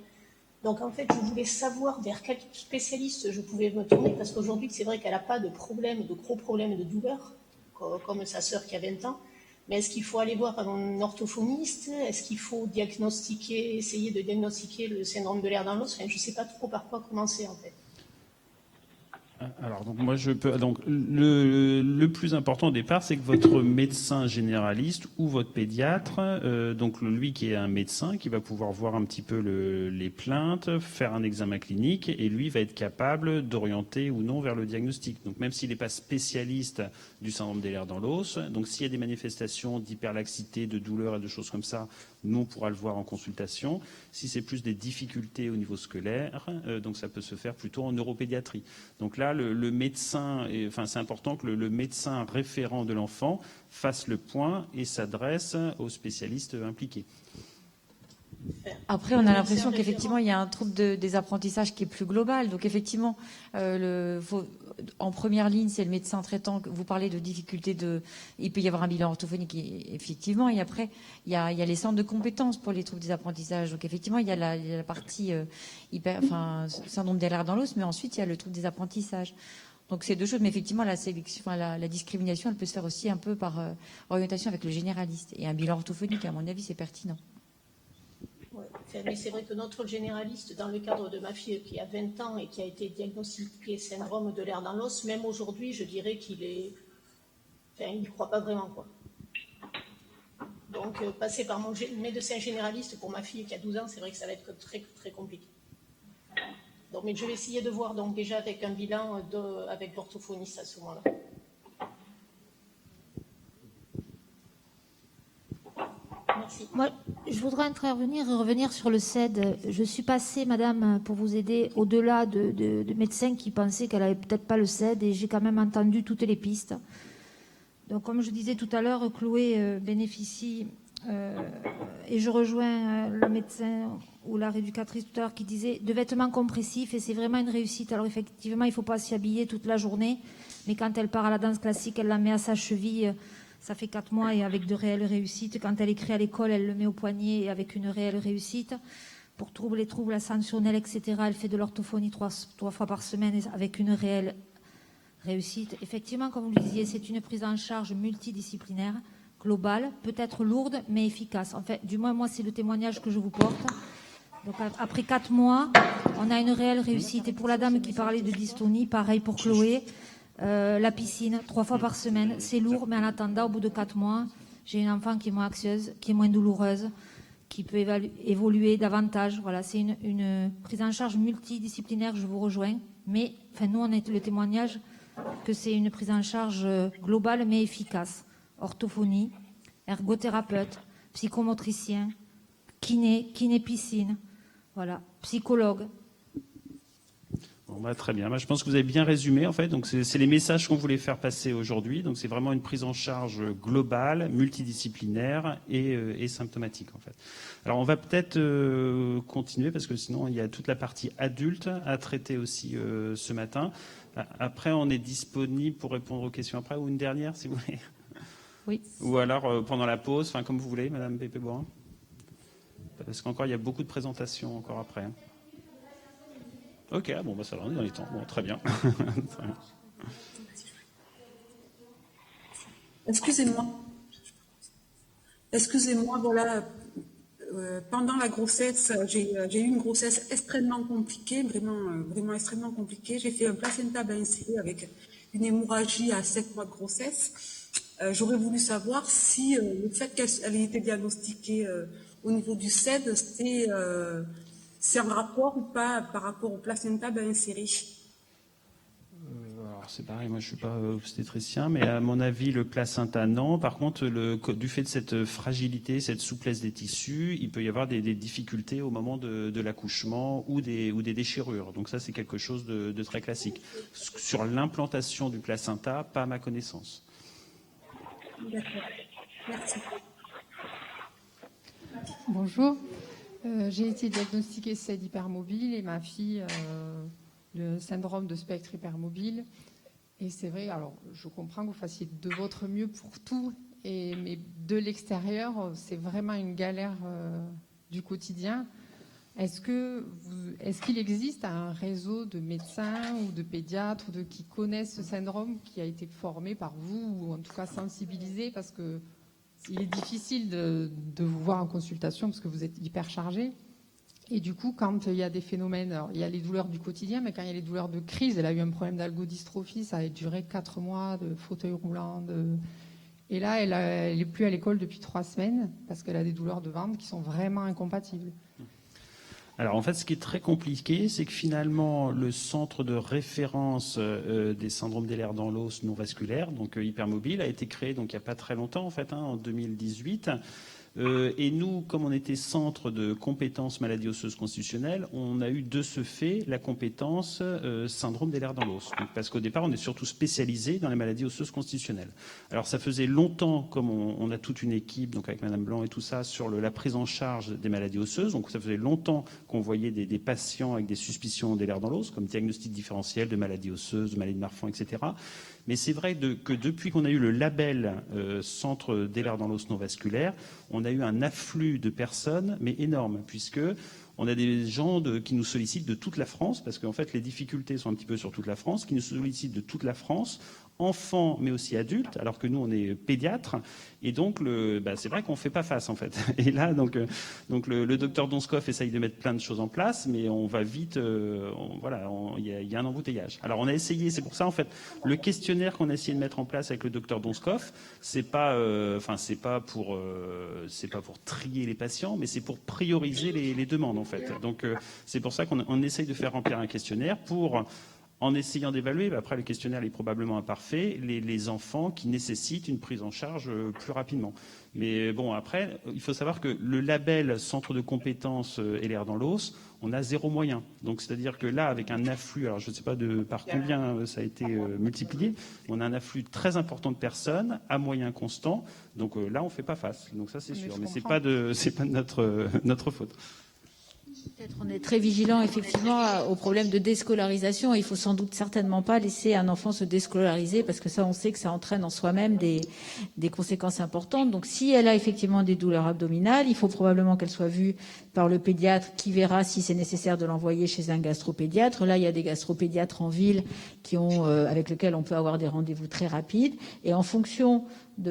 Donc en fait, je voulais savoir vers quel spécialiste je pouvais me tourner parce qu'aujourd'hui, c'est vrai qu'elle n'a pas de gros problèmes de douleur, comme sa sœur qui a 20 ans. Mais est-ce qu'il faut aller voir un orthophoniste? Est-ce qu'il faut essayer de diagnostiquer le syndrome de l'air dans l'os? Enfin, je ne sais pas trop par quoi commencer en fait. Alors donc moi je peux donc le plus important au départ, c'est que votre médecin généraliste ou votre pédiatre, donc lui qui est un médecin qui va pouvoir voir un petit peu les plaintes, faire un examen clinique et lui va être capable d'orienter ou non vers le diagnostic. Donc même s'il n'est pas spécialiste du syndrome des lèvres dans l'os, donc s'il y a des manifestations d'hyperlaxité, de douleur et de choses comme ça, nous on pourra le voir en consultation. Si c'est plus des difficultés au niveau scolaire, donc ça peut se faire plutôt en neuropédiatrie. Donc là, le médecin, c'est important que le médecin référent de l'enfant fasse le point et s'adresse aux spécialistes impliqués. Après, on a l'impression qu'effectivement, il y a un trouble des apprentissages qui est plus global. Donc, effectivement, en première ligne, c'est le médecin traitant. Vous parlez de difficultés il peut y avoir un bilan orthophonique, effectivement. Et après, il y a les centres de compétences pour les troubles des apprentissages. Donc, effectivement, il y a la partie syndrome des lèvres dans l'os, mais ensuite, il y a le trouble des apprentissages. Donc, c'est deux choses. Mais effectivement, la discrimination, elle peut se faire aussi un peu par orientation avec le généraliste. Et un bilan orthophonique, à mon avis, c'est pertinent. Ouais. Mais c'est vrai que notre généraliste, dans le cadre de ma fille qui a 20 ans et qui a été diagnostiqué syndrome de l'air dans l'os, même aujourd'hui, je dirais qu'il n'y croit pas vraiment, quoi. Donc, passer par mon médecin généraliste pour ma fille qui a 12 ans, c'est vrai que ça va être très, très compliqué. Donc, mais je vais essayer de voir donc déjà avec un bilan avec l'orthophoniste à ce moment-là. Merci. Moi, je voudrais intervenir et revenir sur le CED. Je suis passée, madame, pour vous aider, au-delà de médecins qui pensaient qu'elle n'avait peut-être pas le CED, et j'ai quand même entendu toutes les pistes. Donc, comme je disais tout à l'heure, Chloé bénéficie, et je rejoins le médecin ou la rééducatrice tout à l'heure qui disait de vêtements compressifs, et c'est vraiment une réussite. Alors, effectivement, il ne faut pas s'y habiller toute la journée, mais quand elle part à la danse classique, elle la met à sa cheville. Ça fait 4 mois et avec de réelles réussites. Quand elle écrit à l'école, elle le met au poignet et avec une réelle réussite. Pour les troubles ascensionnels, etc., elle fait de l'orthophonie 3 fois par semaine avec une réelle réussite. Effectivement, comme vous le disiez, c'est une prise en charge multidisciplinaire, globale, peut-être lourde, mais efficace. En fait, du moins, moi, c'est le témoignage que je vous porte. Donc, après 4 mois, on a une réelle réussite. Et pour la dame qui parlait de dystonie, pareil pour Chloé. La piscine, 3 fois par semaine, c'est lourd, mais en attendant, au bout de 4 mois, j'ai une enfant qui est moins anxieuse, qui est moins douloureuse, qui peut évoluer davantage. Voilà, c'est une prise en charge multidisciplinaire, je vous rejoins. Mais nous, on a le témoignage que c'est une prise en charge globale, mais efficace. Orthophonie, ergothérapeute, psychomotricien, kiné-piscine, voilà, psychologue. Bon, très bien. Je pense que vous avez bien résumé, en fait. Donc, c'est les messages qu'on voulait faire passer aujourd'hui. Donc, c'est vraiment une prise en charge globale, multidisciplinaire et symptomatique, en fait. Alors, on va peut-être continuer parce que sinon, il y a toute la partie adulte à traiter aussi ce matin. Après, on est disponible pour répondre aux questions après ou une dernière, si vous voulez. Oui. Ou alors pendant la pause, comme vous voulez, Madame Pépé-Borin. Parce qu'encore, il y a beaucoup de présentations encore après. Ok, ça va, on est dans les temps. Bon, très bien. Excusez-moi, voilà. Pendant la grossesse, j'ai eu une grossesse extrêmement compliquée, vraiment extrêmement compliquée. J'ai fait un placenta insérer avec une hémorragie à 7 mois de grossesse. J'aurais voulu savoir si le fait qu'elle ait été diagnostiquée au niveau du CED, c'est un rapport ou pas par rapport au placenta insérer. Alors c'est pareil, moi je suis pas obstétricien, mais à mon avis le placenta non. Par contre, du fait de cette fragilité, cette souplesse des tissus, il peut y avoir des difficultés au moment de l'accouchement ou des déchirures. Donc ça c'est quelque chose de très classique. Sur l'implantation du placenta, pas à ma connaissance. D'accord. Merci. Bonjour. J'ai été diagnostiquée SAID hypermobile et ma fille le syndrome de spectre hypermobile. Et c'est vrai, alors je comprends que vous fassiez de votre mieux pour tout, mais de l'extérieur, c'est vraiment une galère du quotidien. Est-ce qu'il existe un réseau de médecins ou de pédiatres qui connaissent ce syndrome, qui a été formé par vous, ou en tout cas sensibilisé, parce que il est difficile de vous voir en consultation parce que vous êtes hyper chargé. Et du coup, quand il y a des phénomènes, alors, il y a les douleurs du quotidien, mais quand il y a les douleurs de crise, elle a eu un problème d'algodystrophie, ça a duré 4 mois de fauteuil roulant. Et là, elle n'est plus à l'école depuis 3 semaines parce qu'elle a des douleurs de ventre qui sont vraiment incompatibles. Alors en fait, ce qui est très compliqué, c'est que finalement, le centre de référence des syndromes des lèvres dans l'os non vasculaire, donc hypermobile, a été créé donc il n'y a pas très longtemps en fait, en 2018. Et nous, comme on était centre de compétences maladies osseuses constitutionnelles, on a eu de ce fait la compétence syndrome des lèvres dans l'os. Parce qu'au départ, on est surtout spécialisé dans les maladies osseuses constitutionnelles. Alors ça faisait longtemps, comme on a toute une équipe, donc avec Madame Blanc et tout ça, sur la prise en charge des maladies osseuses. Donc ça faisait longtemps qu'on voyait des patients avec des suspicions des lèvres dans l'os, comme diagnostic différentiel de maladies osseuses, de maladies de Marfan, etc. Mais c'est vrai que depuis qu'on a eu le label centre des lèvres dans l'os non vasculaire, on a eu un afflux de personnes, mais énorme, puisque on a des gens qui nous sollicitent de toute la France, parce qu'en fait les difficultés sont un petit peu sur toute la France, qui nous sollicitent de toute la France, enfants mais aussi adultes, alors que nous on est pédiatres, et donc c'est vrai qu'on ne fait pas face en fait. Et là donc le docteur Donskoff essaye de mettre plein de choses en place, mais on va vite, il y a un embouteillage. Alors on a essayé, c'est pour ça en fait le questionnaire qu'on a essayé de mettre en place avec le docteur Donskoff, c'est pas pour trier les patients, mais c'est pour prioriser les demandes en fait. Donc c'est pour ça qu'on essaye de faire remplir un questionnaire en essayant d'évaluer, après le questionnaire est probablement imparfait, les enfants qui nécessitent une prise en charge plus rapidement. Mais bon, après, il faut savoir que le label centre de compétences LR dans l'os, on a 0 moyen. Donc c'est-à-dire que là, avec un afflux, alors je ne sais pas par combien ça a été multiplié, on a un afflux très important de personnes à moyens constants. Donc là, on ne fait pas face. Donc ça, c'est sûr. Mais c'est pas de notre faute. Peut-être on est très vigilant effectivement au problème de déscolarisation. Il faut sans doute certainement pas laisser un enfant se déscolariser parce que ça, on sait que ça entraîne en soi-même des conséquences importantes. Donc si elle a effectivement des douleurs abdominales, il faut probablement qu'elle soit vue par le pédiatre qui verra si c'est nécessaire de l'envoyer chez un gastropédiatre. Là, il y a des gastropédiatres en ville avec lesquels on peut avoir des rendez-vous très rapides. Et en fonction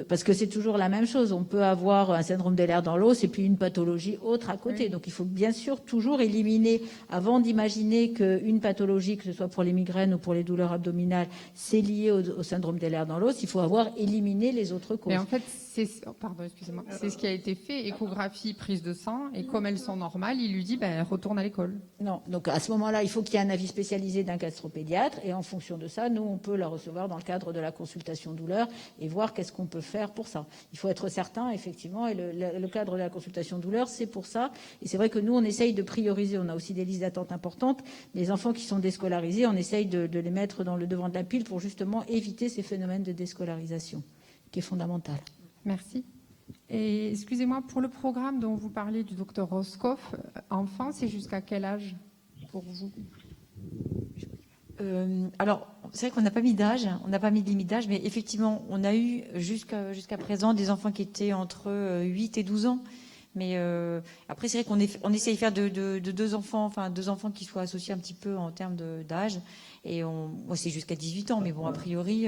parce que c'est toujours la même chose. On peut avoir un syndrome des lèvres dans l'os et puis une pathologie autre à côté. Oui. Donc il faut bien sûr toujours éliminer, avant d'imaginer qu'une pathologie, que ce soit pour les migraines ou pour les douleurs abdominales, c'est lié au syndrome des lèvres dans l'os, il faut avoir éliminé les autres causes. Mais en fait, c'est ce qui a été fait, échographie, prise de sang, et comme elles sont normales, il lui dit retourne à l'école. Non, donc à ce moment-là, il faut qu'il y ait un avis spécialisé d'un gastropédiatre, et en fonction de ça, nous, on peut la recevoir dans le cadre de la consultation douleur et voir qu'est-ce qu'on peut faire pour ça. Il faut être certain, effectivement, et le cadre de la consultation douleur, c'est pour ça. Et c'est vrai que nous, on essaye de prioriser. On a aussi des listes d'attente importantes. Les enfants qui sont déscolarisés, on essaye de les mettre dans le devant de la pile pour justement éviter ces phénomènes de déscolarisation, qui est fondamental. Merci. Et excusez-moi, pour le programme dont vous parlez du docteur Roscoff, enfant, c'est jusqu'à quel âge pour vous ? Alors, c'est vrai qu'on n'a pas mis d'âge, on n'a pas mis de limite d'âge, mais effectivement, on a eu jusqu'à présent des enfants qui étaient entre 8 et 12 ans. Mais après, c'est vrai qu'on essaye de faire de deux enfants qui soient associés un petit peu en termes d'âge. Et c'est jusqu'à 18 ans, mais bon, a priori,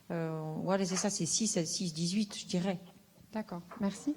voilà, c'est ça, c'est 6, 18, je dirais. D'accord, merci.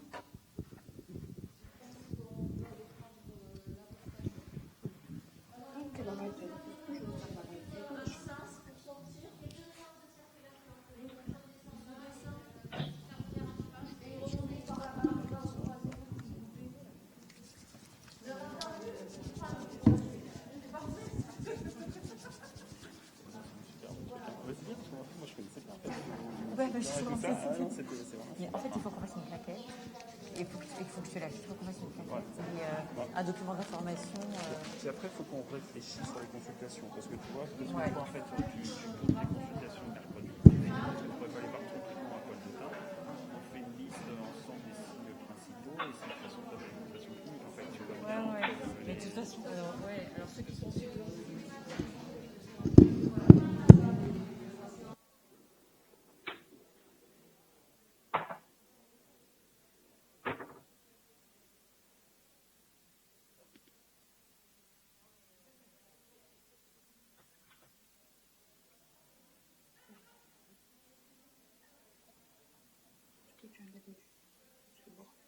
suis tout rentrée, ça. c'est Non, fait. c'est vraiment En fait, il faut qu'on fasse une plaquette. Il faut que je te lâche. Il faut qu'on fasse une plaquette. Et un document d'information. Et après, il faut qu'on réfléchisse sur les consultations. Parce que tu vois, Ouais. toi, en fait, tu comptes les consultations mercredi. On ne pourrait pas aller par tout le temps à Paul de Tain. On fait une liste ensemble des signes principaux. Et c'est de toute façon, tu as des consultations cliniques. En fait, tu vas bien. Mais de toute façon, alors ceux qui sont sur. Tu as un